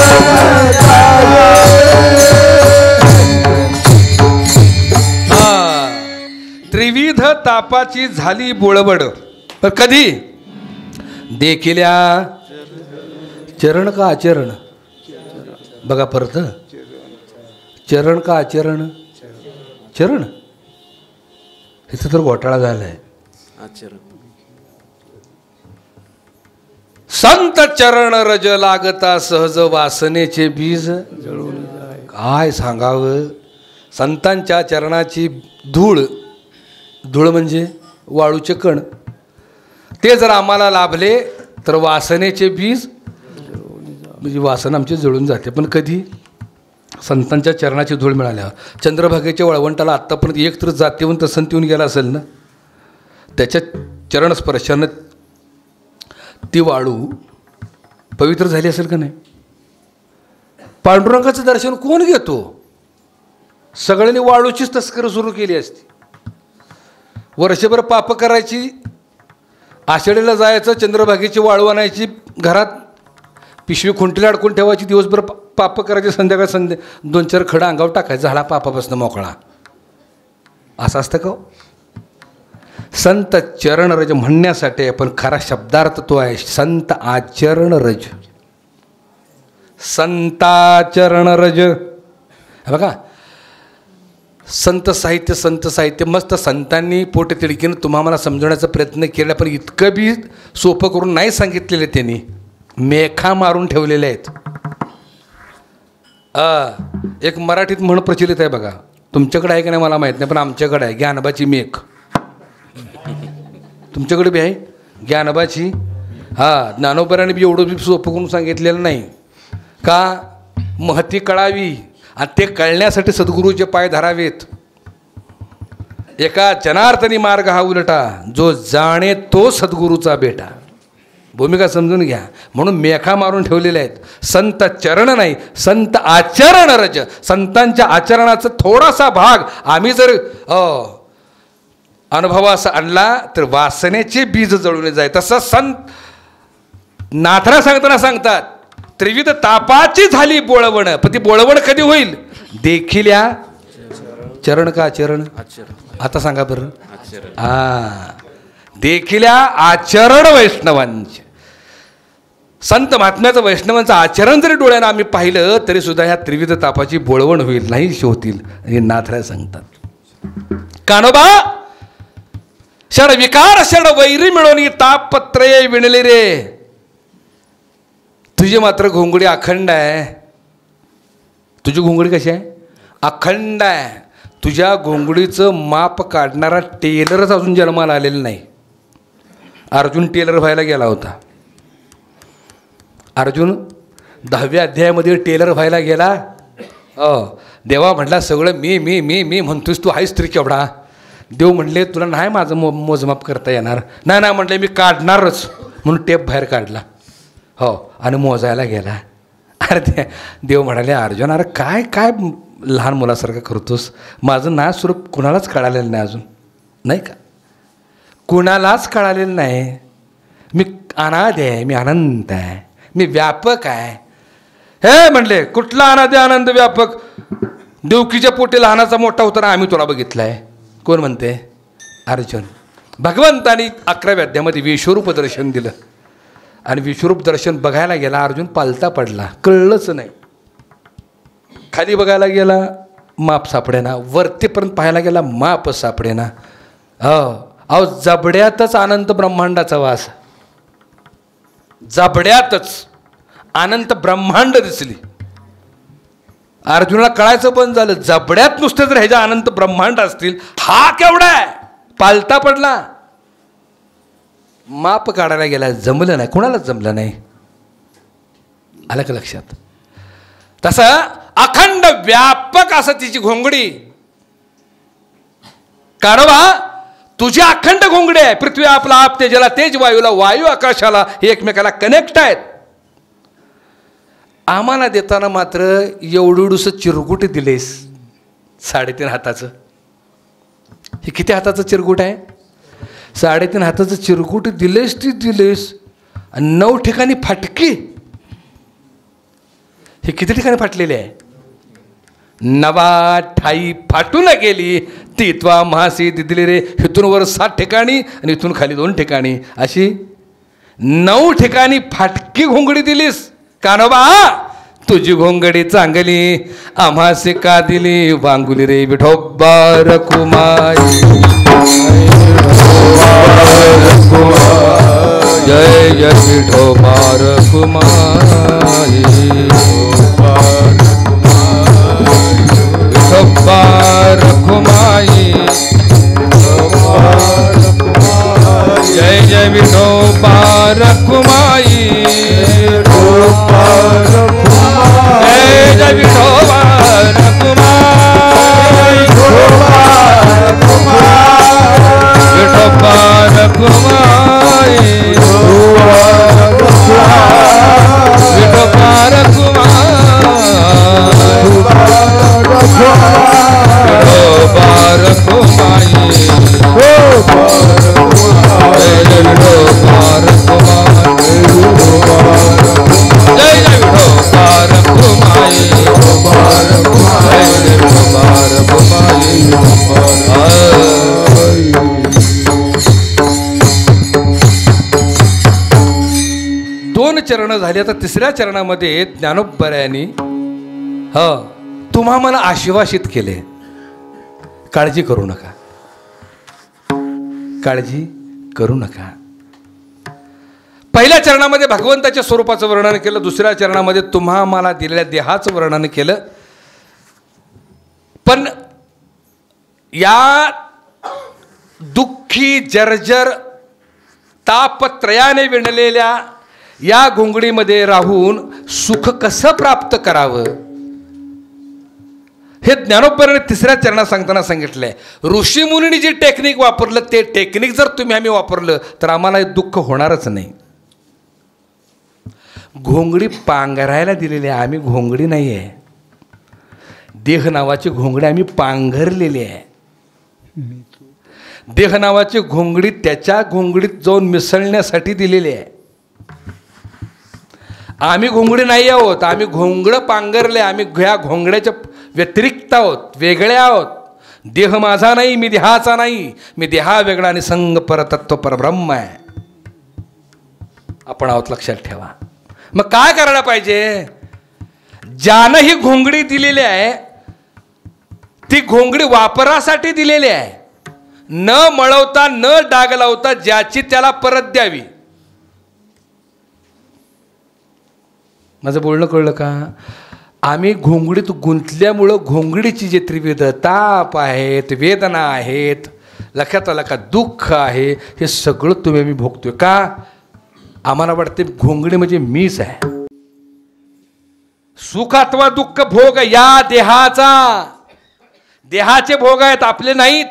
द्यावे. त्रिविध तापाची झाली बोळवड. पण कधी? देखिल्या चरण का आचरण. बघा परत, चरण का आचरण. चरण इथं तर घोटाळा झालाय. संत चरण रज लागता सहज वासनेचे बीज. काय सांगावं, संतांच्या चरणाची धूळ, धूळ म्हणजे वाळूचे कण, ते जर आम्हाला लाभले तर वासनेचे बीज म्हणजे वासन आमची जळून जाते. पण कधी? संतांच्या चरणाची धूळ मिळाल्यावर. चंद्रभागेच्या वळवंटाला आत्तापर्यंत एक तर जातीवंत संत येऊन गेला असेल ना, त्याच्या चरणस्पर्शानं ती वाळू पवित्र झाली असेल का नाही? पांडुरंगाचं दर्शन कोण घेतो? सगळ्यांनी वाळूचीच तस्करी सुरू केली असती. वर्षभर पाप करायची, आषाढीला जायचं, चंद्रभागेची वाळू आणायची, घरात पिशवी खुंटीला अडकून ठेवायची, दिवसभर पाप करायचे, संध्याकाळ 2-4 खडं अंगावर टाकायचं, झाला पापापासून मोकळा. असं असतं का? संत चरण रज म्हणण्यासाठी आपण खरा शब्दार्थ तो आहे संत आचरण रज. संताचरण रज. बघा, संत साहित्य मस्त संतांनी पोट तिडकीनं तुम्हाला समजवण्याचा प्रयत्न केला, पण इतकं बी सोपं करून नाही सांगितलेलं. त्यांनी मेखा मारून ठेवलेले आहेत. एक मराठीत म्हण प्रचलित आहे बघा, तुमच्याकडे आहे की नाही मला माहीत नाही, पण आमच्याकडे आहे, ज्ञानोबाची मेख. तुमच्याकडे बी आहे ज्ञानोबाची. ज्ञानोबाने बी एवढं बी सोपं करून सांगितलेलं नाही का, महती कळावी आणि ते कळण्यासाठी सद्गुरूचे पाय धरावेत. एका जनार्दनी मार्ग हा उलटा, जो जाणे तो सद्गुरूचा बेटा. भूमिका समजून घ्या. म्हणून मेखा मारून ठेवलेले आहेत. संत चरण नाही, संत आचरण रज. संतांच्या आचरणाचा थोडासा भाग आम्ही जर अनुभवास आणला तर वासनेचे बीज जळून जाय. तसं संत नाथरा सांगताना सांगतात, त्रिविध तापाची झाली बोळवण. पण ती बोळवण कधी होईल? देखिल्या चरण का आचरण? आता सांगा बरं. देखिल्या आचरण वैष्णवांचे. संत महात्म्याचं वैष्णवांचं आचरण जरी डोळ्यानं आम्ही पाहिलं तरी सुद्धा ह्या त्रिविध तापाची बोळवण होईल, नाही होतील. हे नाथराय सांगतात. कानोबा षड विकार षड वैरी मिळवणी तापत्रये विणले रे. तुझी मात्र घोंगडी अखंड आहे. तुझी घोंगडी कशी आहे? अखंड आहे. तुझ्या घोंगडीचं माप काढणारा टेलरच अजून जन्माला आलेला नाही. अर्जुन टेलर व्हायला गेला होता. अर्जुन 10व्या अध्यायामध्ये टेलर व्हायला गेला. देवा म्हटला सगळं मी मी मी मी म्हणतोस, तू आहेस तरी केवढा. देव म्हणले तुला नाही माझं मोजमाप करता येणार. नाही ना म्हटले मी काढणारच, म्हणून टेप बाहेर काढला. हो आणि मोजायला गेला. अरे ते देव म्हणाले अर्जुन अरे काय काय लहान मुलासारखं करतोस. माझं नाच स्वरूप कुणालाच कळालेलं नाही अजून, नाही का? कुणालाच कळालेलं नाही. मी अनाद आहे, मी अनंत आहे, मी व्यापक आहे. हे म्हणले कुठला अनाद आनंद व्यापक? देवकीच्या पोटी लहानाचा मोठा होताना आम्ही तुला बघितलाय. कोण म्हणते? अर्जुन. भगवंतानी 11व्या अध्यायामध्ये विश्वरूप दर्शन दिलं आणि विश्वरूप दर्शन बघायला गेला. अर्जुन पालता पडला, कळलंच नाही. खाली बघायला गेला माप सापडेना, वरतीपर्यंत पाहायला गेला माप सापडेना. अहो जबड्यातच अनंत ब्रह्मांडाचा वास. जबड्यातच अनंत ब्रह्मांड दिसली. अर्जुनाला कळायचं पण झालं जबड्यात नुसते जर ह्याच्या अनंत ब्रह्मांड असतील, हा केवढा आहे? पालता पडला. माप काढायला गेला, जमलं नाही, कोणालाच जमलं नाही. आलं का लक्षात? तसं अखंड व्यापक असं तिची घोंगडी. काढोबा तुझी अखंड घोंगडी आहे. पृथ्वी आपला आप, तेजला तेज, वायूला वायू, आकाशाला हे एकमेकाला कनेक्ट आहेत. आम्हाला देताना मात्र एवढंसं चिरगुट दिलेस 3.5 हाताचं. हे किती हाताचं चिरगुट आहे? 3.5 हाताचं चिरगुट दिलेस ती दिलेस. 9 ठिकाणी फाटकी. हे किती ठिकाणी फाटलेले आहे? 9 ठाई फाटून गेली ती त्वा महासी दिली रे. इथून वर 7 ठिकाणी आणि इथून खाली 2 ठिकाणी, अशी 9 ठिकाणी फाटकी घोंगडी दिलीस. कानोबा तुझी घोंगडी चांगली आम्हासी का दिली वांगुली रे. विठोबा रखुमाई जय जय विठोबा रखुमाई. विठोबा रखुमाई जय जय विठोबा रखुमाई. जय जय विठोबा रखुमाई. विठोबा रखुमाई. विठोबा रखुमाई. विठोबा रखुमाई. जय जय विठोबा रखुमाई. जय जय विठोबा रखुमाई. जय जय विठोबा रखुमाई. 2 चरण झाली. आता 3ऱ्या चरणामध्ये ज्ञानोबरायांनी तुम्हा मला आश्वासित केले, काळजी करू नका, काळजी करू नका. पहिल्या चरणामध्ये भगवंताच्या स्वरूपाचं वर्णन केलं. 2ऱ्या चरणामध्ये तुम्हा मला दिलेल्या देहाचं वर्णन केलं. पण या दुःखी जर्जर तापत्रयाने विणलेल्या या घोंगडीमध्ये राहून सुख कसं प्राप्त करावं हे ज्ञानोबराने 3ऱ्या चरणात सांगताना सांगितलंय. ऋषीमुनींनी जे टेक्निक वापरलं ते टेक्निक जर आम्ही वापरलं तर आम्हाला दुःख होणारच नाही. घोंगडी पांघरायला दिलेली आहे, आम्ही घोंगडी नाही आहे. देह नावाची घोंगडी आम्ही पांघरलेली आहे. देह नावाची घोंगडी त्याच्या घोंगडीत जाऊन मिसळण्यासाठी दिलेली आहे. आम्ही घोंगडी नाही आहोत, आम्ही घोंगडं पांघरले. आम्ही ह्या घोंगड्याच्या व्यतिरिक्त आहोत, वेगळे आहोत. देह माझा नाही, मी देहाचा नाही, मी देहा वेगळा आणि संग परतत्व परब्रह्म आहे. आपण आहोत, लक्षात ठेवा. मग काय करायला पाहिजे? ज्यानं ही घोंगडी दिलेली आहे ती घोंगडी वापरासाठी दिलेली आहे, न मळवता न डाग लावता ज्याची त्याला परत द्यावी. माझं बोलणं कळलं का? आम्ही घोंगडीत गुंतल्यामुळं घोंगडीची जे त्रिविध ताप आहेत, वेदना आहेत, लक्षात आलं का, दुःख आहे, हे सगळं तुम्ही आम्ही भोगतोय का? आम्हाला वाटते घोंगडी म्हणजे मीच आहे. सुख अथवा दुःख भोग या देहाचा, देहाचे भोग आहेत, आपले नाहीत.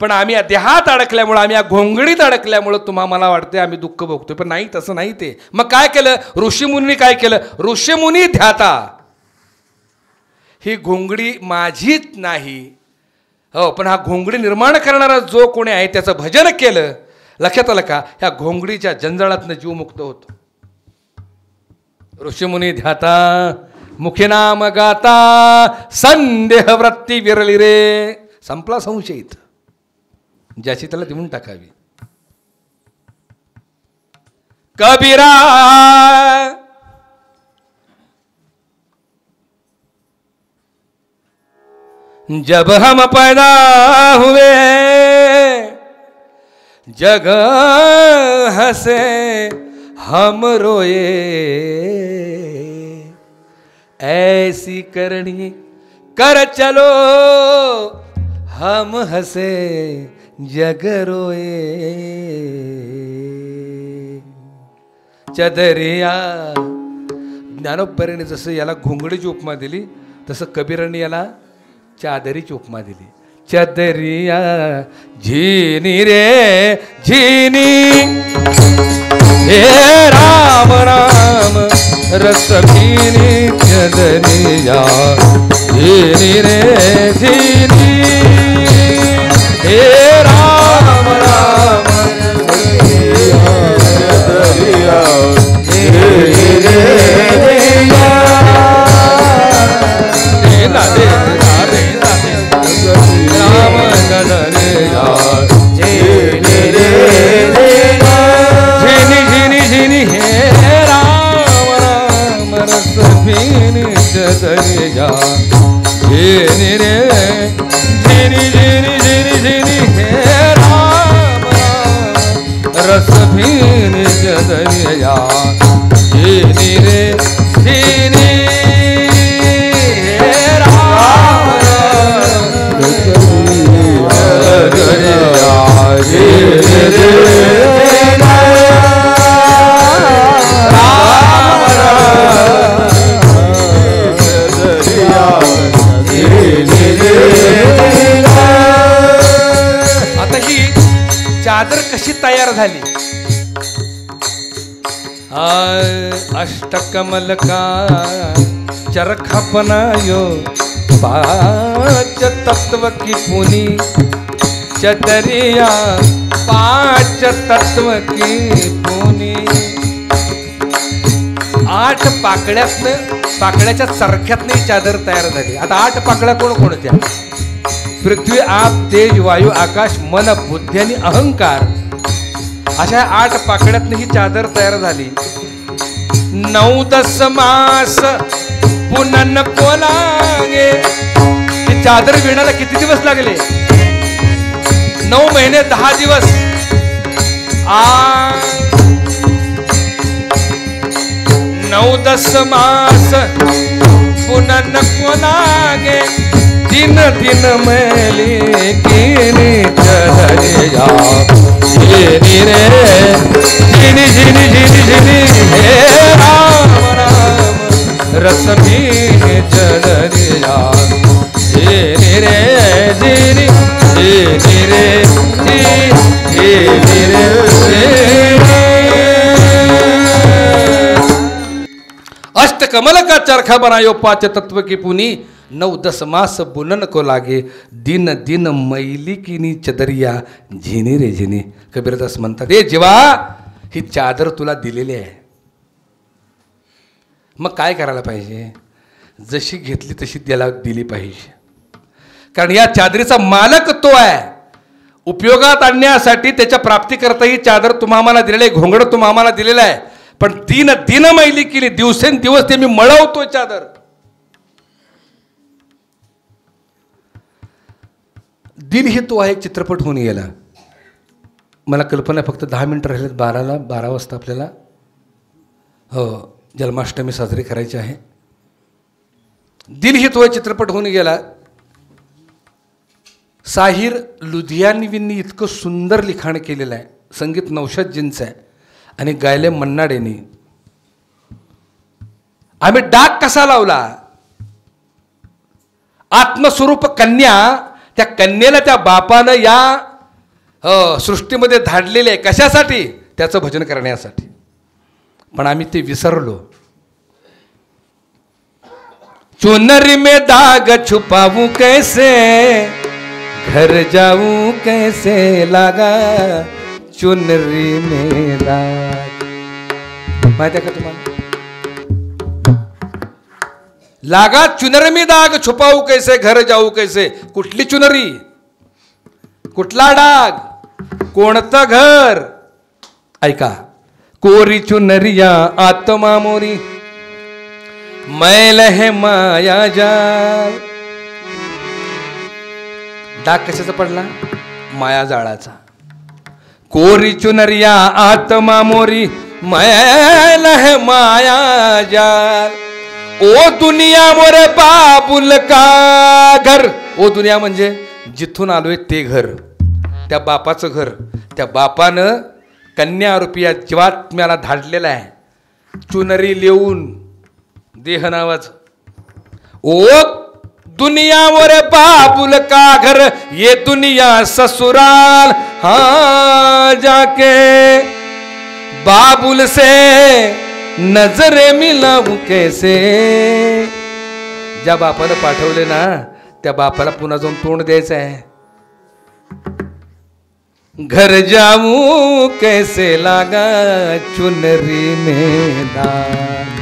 पण आम्ही या देहात अडकल्यामुळं, आम्ही या घोंगडीत अडकल्यामुळं तुम्हाला मला वाटते आम्ही दुःख भोगतोय, पण नाही, तसं नाही ते. मग काय केलं ऋषीमुनी? काय केलं ऋषीमुनी? ध्याता, ही घोंगडी माझीच नाही, हो, पण हा घोंगडी निर्माण करणारा जो कोणी आहे त्याचं भजन केलं, लक्षात आलं का, ह्या घोंगडीच्या जंजाळातनं जीव मुक्त होतो. ऋषीमुनी ध्याता मुखे नाम गाता संदेह वृत्ती विरली रे. संपला संशयित, ज्याची त्याला देऊन टाकावी. कबीरा जब हम पैदा हुए जग हंसे हम रोए, ऐसी करनी कर चलो हम हंसे जग रोए. चदरिया, ज्ञानोबराने जसं याला घोंगडीची उपमा दिली तसं कबीरांनी याला चादरीची उपमा दिली. चदरिया झिनी रे झिनी, हे राम राम रस भीनी. चदरिया झिनी रे झिनी, हे राम राम चदरिया झिनी रे राम गदरिया झिनी रे झिनी झिनी झिनी, हे राम राम रस भीनी. चदरिया झिनी रे झिनी झिनी झिनी झिनी, हे राम राम रस भीनी. चदरिया झिनी रे झिनी, हे राम राम चदरिया झिनी रे राम राम चदरिया झिनी रे. आता ही चादर कशी तयार झाली? अष्टकमल का चरखा बनायो, पांच तत्व की पुनी. चदरिया पांच तत्व की पुनी. 8 पाकळ्यातनं, पाकळ्याच्या चरख्यातनं ही चादर तयार झाली. आता 8 पाकळ्या कोणकोणत्या? पृथ्वी, आप, तेज, वायू, आकाश, मन, बुद्धी आणि अहंकार, अशा 8 पाकळ्यातनं ही चादर तयार झाली. 9-10 मास पुनन को लागे. ही चादर विणायला किती दिवस लागले? 9 महिने 10 दिवस. 9-10 मास पुनन को लागे, दिन दिन मैली कीनी. चदरिया झिनी रे झिनी झिनी झिनी झिनी, हे राम राम रस भीनी. चदरिया झिनी रे झिनी झिनी रे झिनी रे. अष्टकमल का चरखा बनायो, 5 तत्व की पुनी. 9-10 मास बुनन को लागे, दिन दिन मैली कीनी. चदरिया झिनी रे झिनी. कबीरदास म्हणतात, ए जीवा, ही चादर तुला दिलेली आहे, मग काय करायला पाहिजे? जशी घेतली तशी त्याला दिली पाहिजे. कारण या चादरीचा मालक तो आहे. उपयोगात आणण्यासाठी त्याच्या प्राप्तीकरता ही चादर तुम्हा आम्हाला दिलेलं आहे, घोंगडं तुम्हा आम्हाला दिलेलं आहे. पण दिन मैली केली, दिवसेंदिवस ते मी मळवतो चादर. दिल ही तो आहे. एक चित्रपट होऊन गेला. मला कल्पना आहे फक्त 10 मिनिटं राहिलेत 12 वाजता आपल्याला जन्माष्टमी साजरी करायची आहे. दिल ही तो चित्रपट होऊन गेला. साहिर लुधियानवींनी इतकं सुंदर लिखाण केलेलं आहे. संगीत नौशादजींचं आहे आणि गायले मन्नाडेंनी. आम्ही डाग कसा लावला. आत्मस्वरूप कन्या, त्या कन्येला त्या बापानं या सृष्टीमध्ये धाडलेले आहे. कशासाठी? त्याचं भजन करण्यासाठी. पण आम्ही ते विसरलो. चुनरी में दाग छुपाऊं कैसे, घर जाऊं कैसे, लागा चुनरी में दाग. माहिती आहे का तुम्हाला? लागा चुनरी में दाग छुपाऊ कैसे, घर जाऊ कैसे. कुठली चुनरी, कुठला डाग, कोणतं घर? ऐका. कोरी चुनरिया आत्मा मोरी, मैल है माया जाल. डाग कशाचा पडला? माया जाळाचा. कोरी चुनरिया आत्मा मोरी, मैल है माया जाल. ओ दुनिया मोरे बाबुल का घर. ओ दुनिया म्हणजे जिथून आलोय ते घर, त्या बापाचं घर. त्या बापानं कन्यारूपी या जीवात्म्याला धाडलेलं आहे. चुनरी लिहून देह नावाचं. ओ दुनिया मोरे बाबुल का घर, ये दुनिया ससुराल. हाँ जाके बाबुल से नजरे मिलाऊं कैसे. ज्या बापाला पाठवले ना त्या बापाला पुन्हा जाऊन तोंड द्यायचं आहे. घर जाऊं कैसे, लागा चुनरी में दाग.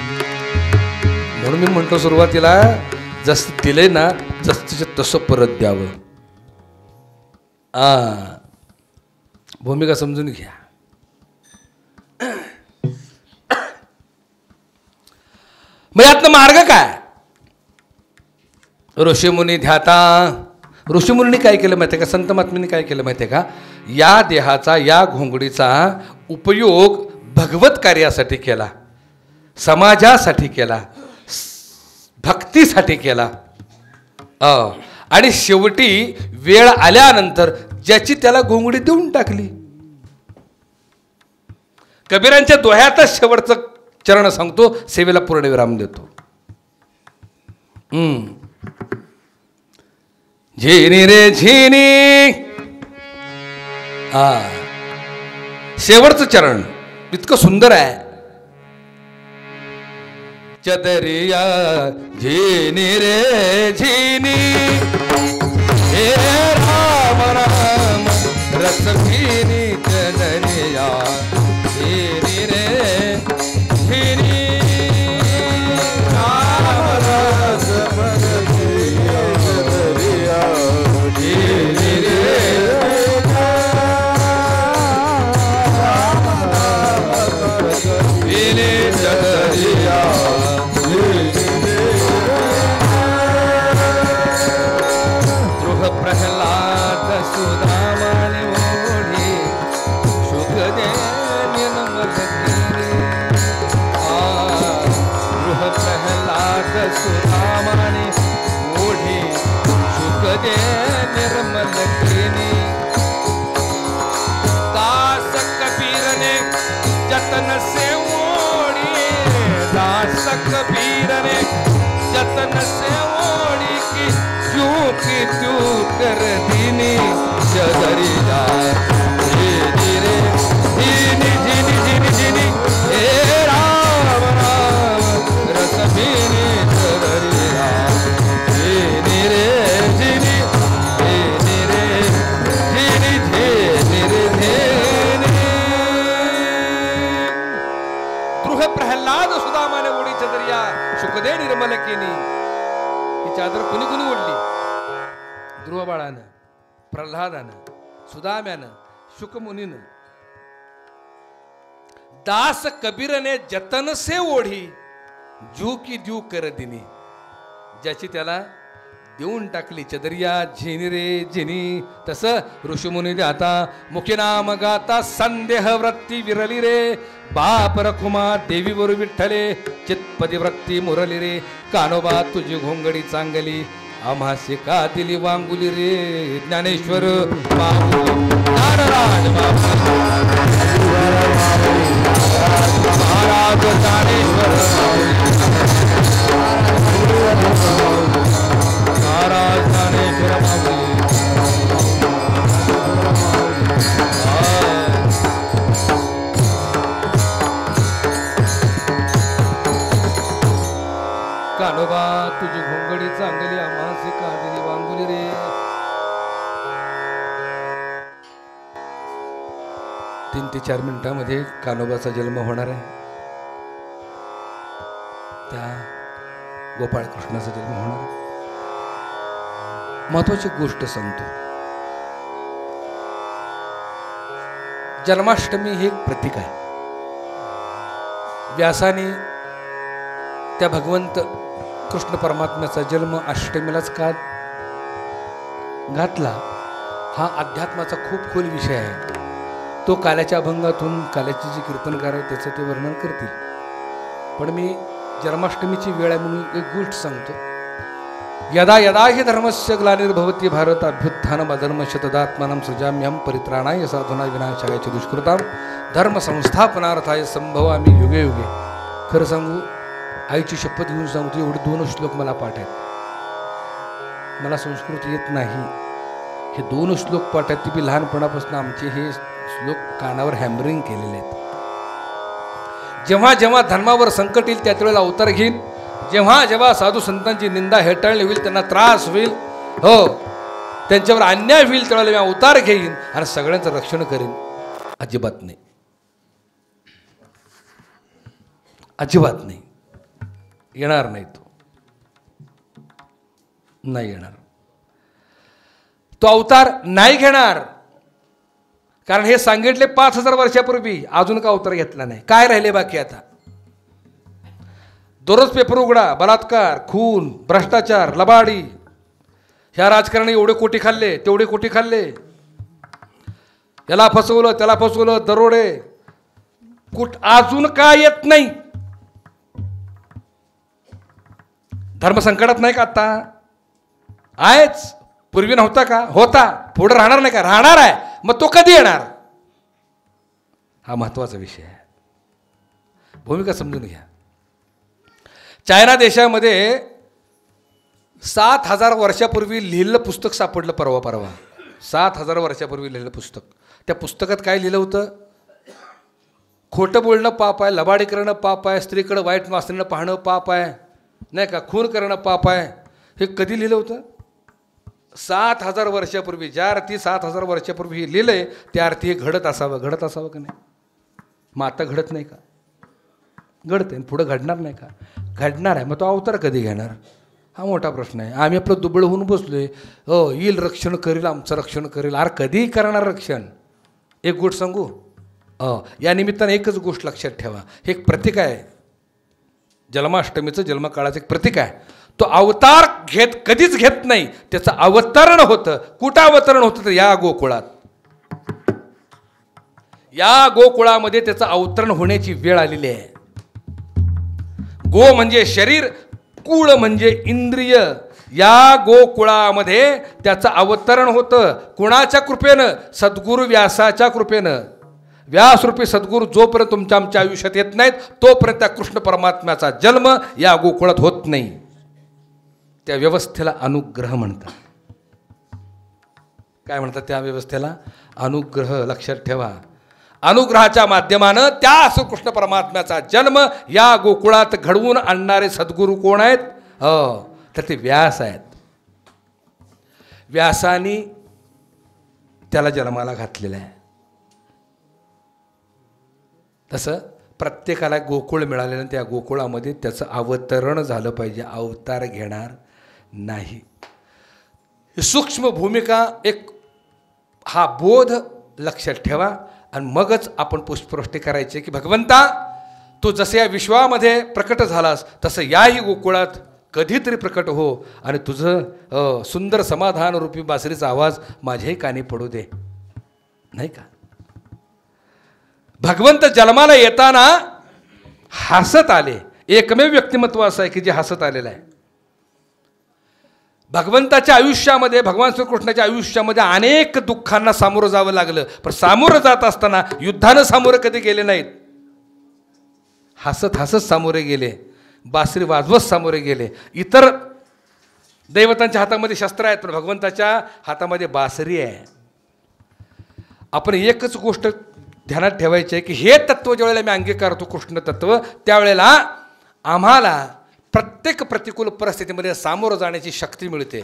म्हणून मी म्हणतो सुरुवातीला जसं दिलंय ना जसं तसं परत द्यावं. भूमिका समजून घ्या. मग यातनं मार्ग काय? ऋषीमुनी ध्याता. ऋषीमुनींनी काय केलं माहिती आहे का? संत महात्म्यांनी काय केलं माहिती आहे का? या देहाचा, या घोंगडीचा उपयोग भगवत कार्यासाठी केला, समाजासाठी केला, भक्तीसाठी केला. आणि शेवटी वेळ आल्यानंतर ज्याची त्याला घोंगडी देऊन टाकली. कबीरांच्या दोह्यातच शेवटचं चरण सांगतो, सेवेला पूर्णविराम देतो. झिनी रे झिनी. शेवटचं चरण इतकं सुंदर आहे. चदरिया झिनी रे झिनी, हे राम राम रस भीनी. चदरिया झिनी रे झिनी, राम रस भीनी. चदरिया झिनी रे चदरिया. प्रहलाद सुदामाने ओढी, शुकदे निर्मलगिरी. गृह प्रहलाद सुदामाने ओढी, शुकदे निर्मलगिरी. दास कबीरने जतन से ओढी, दास कबीरने जतन से ओढी की की तू कर दीनी. चदरिया झिनी रे झिनी झिनी झिनी झिनी, हे राम राम रस भीनी. चदरिया झिनी रे झिनी, झिनी रे झिनी, झिनी रे झिनी. गृह प्रहलाद सुदामाने ओढी चदरिया, शुकदे निर्मल केली. ही चादर कुणी कुणी ओढली? ध्रुवबाळानं, प्रल्हादानं, सुदाम्यानं, शुकमुनीनं, दास कबीरने जतन से ओढी, जू की जू कर दिनी, ज्याची त्याला देऊन टाकली चदरिया झिनी रे झिनी. तसं ऋषीमुनी आता मुखी नाम गाता संदेह वृत्ती विरली रे, बाप रखुमा देवी वर विठ्ठले, चित्पदी वृत्ती मुरली रे, कानोबा तुझी घोंगडी चांगली, आम्हासी का दिली वांगुली रे. ज्ञानेश्वर महाराज ज्ञानेश्वर महाराज ज्ञानेश्वर कानोबा तुझी घोंगडी चांगली, आम्हासी का दिली वांगुली रे. तीन ते 4 मिनिटांमध्ये कानोबाचा जन्म होणार आहे. त्या गोपाळकृष्णाचा जन्म होणार आहे. महत्वाची गोष्ट सांगतो. जन्माष्टमी हे एक प्रतीक आहे. व्यासाने त्या भगवंत कृष्ण परमात्म्याचा जन्म अष्टमीलाच का घातला, हा अध्यात्माचा खूप खोल विषय आहे. तो काल्याच्या अभंगातून काल्याचे जे कीर्तनकार आहे त्याचं ते वर्णन करतील. पण मी जन्माष्टमीची वेळ आहे म्हणून एक गोष्ट सांगतो. यदा यदा हि धर्मस्य ग्लानिर्भवति भारत अभ्युत्थानम् अधर्मस्य तदात्मानं सृजाम्यहं परित्राणाय साधूनां विनाशाय च दुष्कृतां धर्म संस्थापनार्थाय संभवामि युगे युगे. खरं सांगू, आईची शपथ घेऊन सांगतो, एवढे 2 श्लोक मला पाठ आहेत. मला संस्कृत येत नाही. हे 2 श्लोक पाठ आहेत. ती बी लहानपणापासून आमचे हे श्लोक कानावर हॅमरिंग केलेले आहेत. जेव्हा जेव्हा धर्मावर संकट येईल त्या वेळेला अवतार घेईन. जेव्हा जेव्हा साधू संतांची निंदा हेटाळली होईल, त्यांना त्रास होईल, हो त्यांच्यावर अन्याय होईल, त्यावेळेला मी अवतार घेईन आणि सगळ्यांचं रक्षण करीन. अजिबात नाही, अजिबात नाही. येणार नाही. तो नाही येणार. तो अवतार नाही घेणार. कारण हे सांगितले 5000 वर्षापूर्वी. अजून का अवतार घेतला नाही? काय राहिले बाकी आता? दररोज पेपर उघडा, बलात्कार, खून, भ्रष्टाचार, लबाडी. ह्या राजकारणी एवढे कोटी खाल्ले, तेवढे कोटी खाल्ले, याला फसवलं, त्याला फसवलं, दरोडे. अजून का येत नाही? धर्म संकटात नाही का आता? आहेच. पूर्वी नव्हता का? होता. पुढे राहणार नाही का? राहणार आहे. मग तो कधी येणार? हा महत्वाचा विषय आहे. भूमिका समजून घ्या. चायना देशामध्ये 7000 वर्षापूर्वी लिहिलेलं पुस्तक सापडलं परवा. 7000 वर्षापूर्वी लिहिलेलं पुस्तक. त्या पुस्तकात काय लिहिलं होतं? खोटं बोलणं पाप आहे, लबाडी करणं पाप आहे, स्त्रीकडे वाईट वासणं पाहणं पाप आहे, नाही का, खून करणं पाप आहे. हे कधी लिहिलं होतं? 7000 वर्षापूर्वी. ज्या अर्थी 7000 वर्षापूर्वी हे लिहिलंय त्या अर्थी हे घडत असावं. घडत असावं का नाही? मग आता घडत नाही का? घडते. पुढं घडणार नाही का? घडणार आहे. मग तो अवतार कधी घेणार? हा मोठा प्रश्न आहे. आम्ही आपलं दुबळं होऊन बसलोय. हो येईल, रक्षण करेल, आमचं रक्षण करेल. अरे कधी करणार रक्षण? एक गोष्ट सांगू, या निमित्ताने एकच गोष्ट लक्षात ठेवा. हे एक प्रतीक आहे. जन्माष्टमीचं जन्मकाळाचं एक प्रतीक आहे. तो अवतार कधीच घेत नाही. त्याचं अवतरण होतं. कुठं अवतरण होतं? तर या गोकुळात. या गोकुळामध्ये त्याचं अवतरण होण्याची वेळ आलेली आहे. गो म्हणजे शरीर, कुळ म्हणजे इंद्रिय. या गोकुळामध्ये त्याचं अवतरण होतं. कुणाच्या कृपेनं? सद्गुरू व्यासाच्या कृपेनं. व्यासरूपी सद्गुरू जोपर्यंत तुमच्या आमच्या आयुष्यात येत नाहीत तोपर्यंत त्या कृष्ण परमात्म्याचा जन्म या गोकुळात होत नाही. त्या व्यवस्थेला अनुग्रह म्हणतात. काय म्हणतात त्या व्यवस्थेला? अनुग्रह. लक्षात ठेवा. अनुग्रहाच्या माध्यमानं त्या श्रीकृष्ण परमात्म्याचा जन्म या गोकुळात घडवून आणणारे सद्गुरू कोण आहेत? तर ते व्यास आहेत. व्यासानी त्याला जन्माला घातलेला आहे. तसं प्रत्येकाला गोकुळ मिळालेलं, त्या गोकुळामध्ये त्याचं अवतरण झालं पाहिजे. अवतार घेणार नाही. ही सूक्ष्म भूमिका एक हा बोध लक्षात ठेवा आणि मगच आपण पुष्पवृष्टी करायची की भगवंता तू जसं या विश्वामध्ये प्रकट झालास तसं याही गोकुळात कधीतरी प्रकट हो आणि तुझं सुंदर समाधान रूपी बासरीचा आवाज माझ्याही कानी पडू दे. नाही का? भगवंत जन्माला येताना हसत आले. एकमेव व्यक्तिमत्व असं आहे की जे हसत आलेलं आहे. भगवंताच्या आयुष्यामध्ये भगवान श्रीकृष्णाच्या आयुष्यामध्ये अनेक दुःखांना सामोरं जावं लागलं, पण सामोरं जात असताना युद्धानं सामोरं कधी गेले नाहीत. हसत हसत सामोरे गेले, बासरी वाजवत सामोरे गेले. इतर दैवतांच्या हातामध्ये शस्त्र आहेत, पण भगवंताच्या हातामध्ये बासरी आहे. आपण एकच गोष्ट ध्यानात ठेवायची आहे की हे तत्त्व ज्यावेळेला मी अंगीकारतो कृष्ण तत्त्व, त्यावेळेला आम्हाला प्रत्येक प्रतिकूल परिस्थितीमध्ये सामोरं जाण्याची शक्ती मिळते.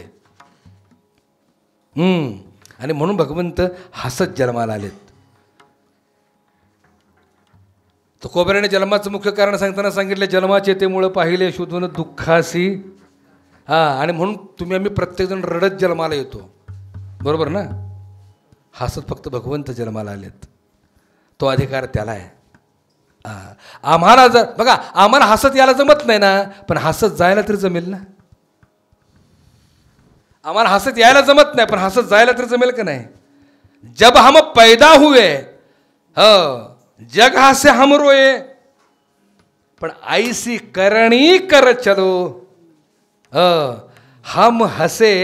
आणि म्हणून भगवंत हसत जन्माला आलेत. तर कोबऱ्याने जन्माचं मुख्य कारण सांगताना सांगितलं जन्माचे ते मुळं पाहिले शोधून दुःखासी. आणि म्हणून तुम्ही आम्ही प्रत्येकजण रडत जन्माला येतो. बरोबर ना? हसत फक्त भगवंत जन्माला आलेत. तो अधिकार त्याला आहे. आम्हाला जर बघा आम्हाला हसत यायला जमत नाही ना, पण हसत जायला तरी जमेल ना. आम्हाला हसत यायला जमत नाही, पण हसत जायला तरी जमेल का नाही? जब हम पैदा हुए जग हसे हम रोए, पण ऐसी करणी कर चलो हम हसे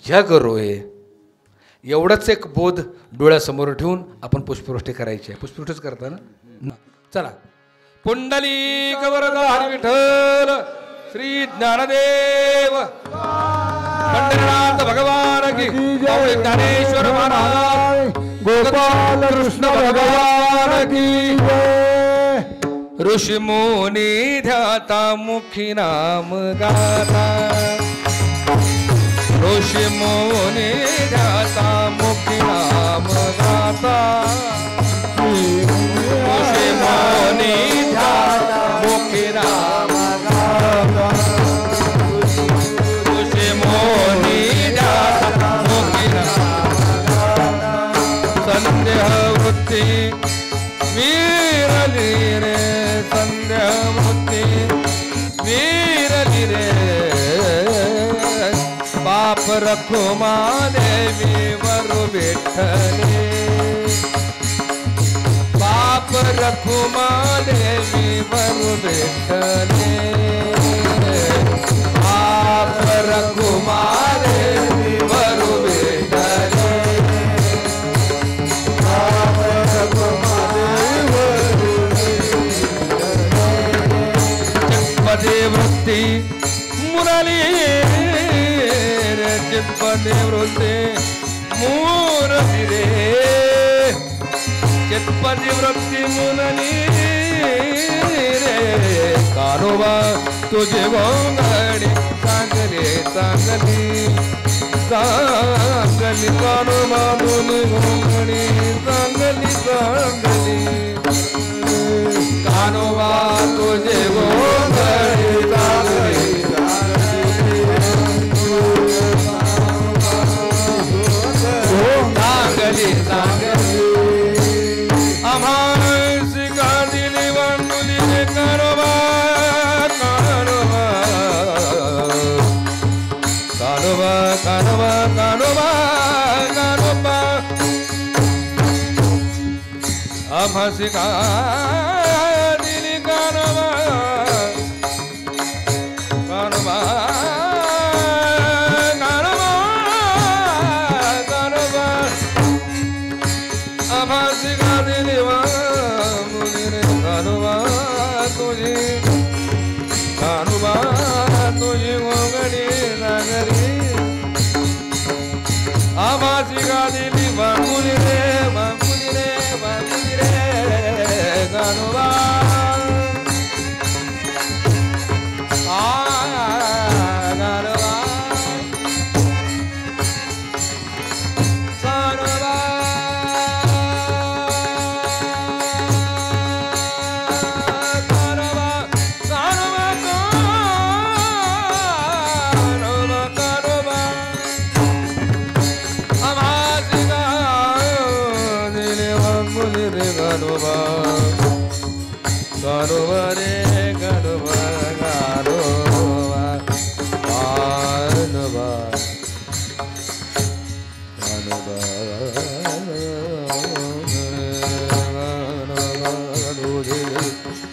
जग रोए. एवढंच एक बोध डोळ्यासमोर ठेवून आपण पुष्पवृष्टी करायची आहे. पुष्पवृष्टीच करता ना? चला. पुंडलिक वरद हरी विठ्ठल श्री ज्ञानदेव पंढरीनाथ भगवान की जय. ज्ञानेश्वर महाराज गोपाल कृष्ण भगवान की जय. ऋषी मुनी ध्याता मुखी नाम गाता, ऋषी मुनी ध्याता मुखी नाम गाता, ऋषी मुनी ध्याता मुखी नाम गाता, ऋषी मुनी ध्याता मुखी नाम गाता. संदेह वृत्ती वीरली रे, संदेह वृत्ती वीरली रे. बाप रखुमा देवी वरु विठ्ठले, बाप रखुमा देवी वरु विठ्ठले, बाप रखुमा देवी वरु विठ्ठले, बाप रखुमा देवी वरु विठ्ठले. चित्पदे वृत्ती मुरली, चित्पदे वृत्ती मुरली रे, चित्पदे वृत्ती मुरली रे. कानोबा तुझे गोंगडी चांगली चांगली चांगली, कानोबा तुझे गोंगडी चांगली चांगली, कानोबा तुझे गोंगडी चांगली चांगली चांगली. आम्हाला शिका दिली बांधुली रे कानोबा, कानोबा कानोबा कानोबा कानोबा कानोबा. आम्हा शिका दिली कानोबा, कानोबा Ganova गाणोबा रे गाणोबा गाणोबा गाणोबा गाणोबा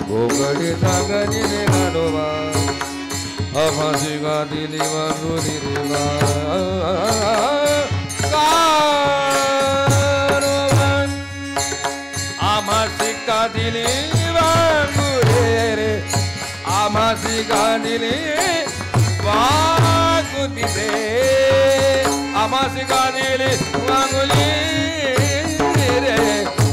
गोगडी सागरी रे गाणोबा आभासी गादिली वांगुरी रे गाणोबा आभासी गादिली वांगुरी रे आभासी गादिली वांगुरी रे आभासी गादिली वांगुरी रे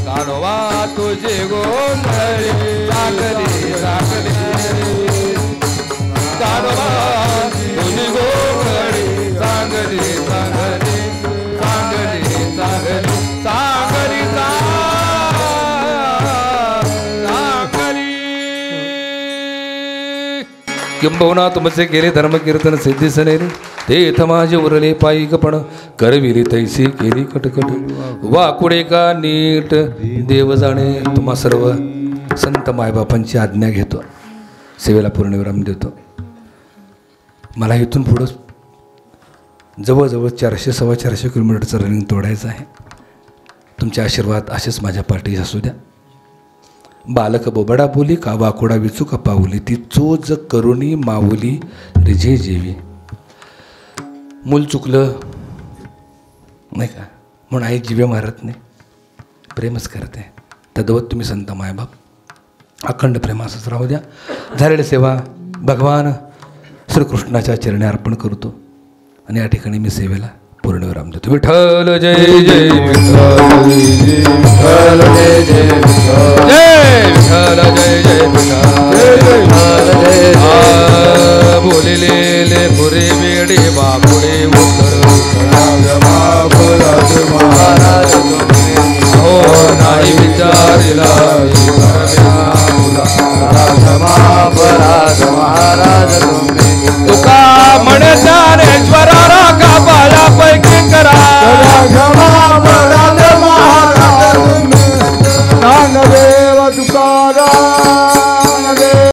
गाणोबा तुझे गोंधळी सागरी सागरी गाणोबा तुझी गोंधळी सागरी सागरी सागरी सागरी सागरी सागरी किंबहुना तुमचे गेले धर्मकीर्तन सिद्धीसने रे तेथ माझे उरले पायीकपण करविली तैसी केली कटकट वाकुडे का नीट देव जाणे तुम्हा सर्व संत मायबापांची आज्ञा घेतो सेवेला पूर्णविराम देतो. मला इथून पुढं जवळजवळ 400-450 किलोमीटरचं रनिंग तोडायचं आहे. तुमचे आशीर्वाद असेच माझ्या पाठीस असू द्या. बालक बोबडा बोली का वाकुडा विचूक पाऊली ती चोज करुणी माऊली रिझे जेवी. मूल चुकलं नाही का म्हणून आई जिवे मारत नाही, प्रेमच करते. तद्वत तुम्ही संत मायबाप अखंड प्रेम असंच राहू द्या. झालेली सेवा भगवान श्रीकृष्णाच्या चरणी अर्पण करतो आणि या ठिकाणी मी सेवेला पूर्णविराम देतो. विठ्ठल जय जय विठ्ठल विठ्ठल जय जय विठ्ठल विठ्ठल जय जय विठ्ठल बोलिले पुरे वेडे बापुडे उत्तर महाराज हो नाही विचारिला महाराज महाराज तुका म्हणे ज्ञानेश्वरा राखा पायापैकी करा महाराज महाराज ज्ञानदेव तुकाराम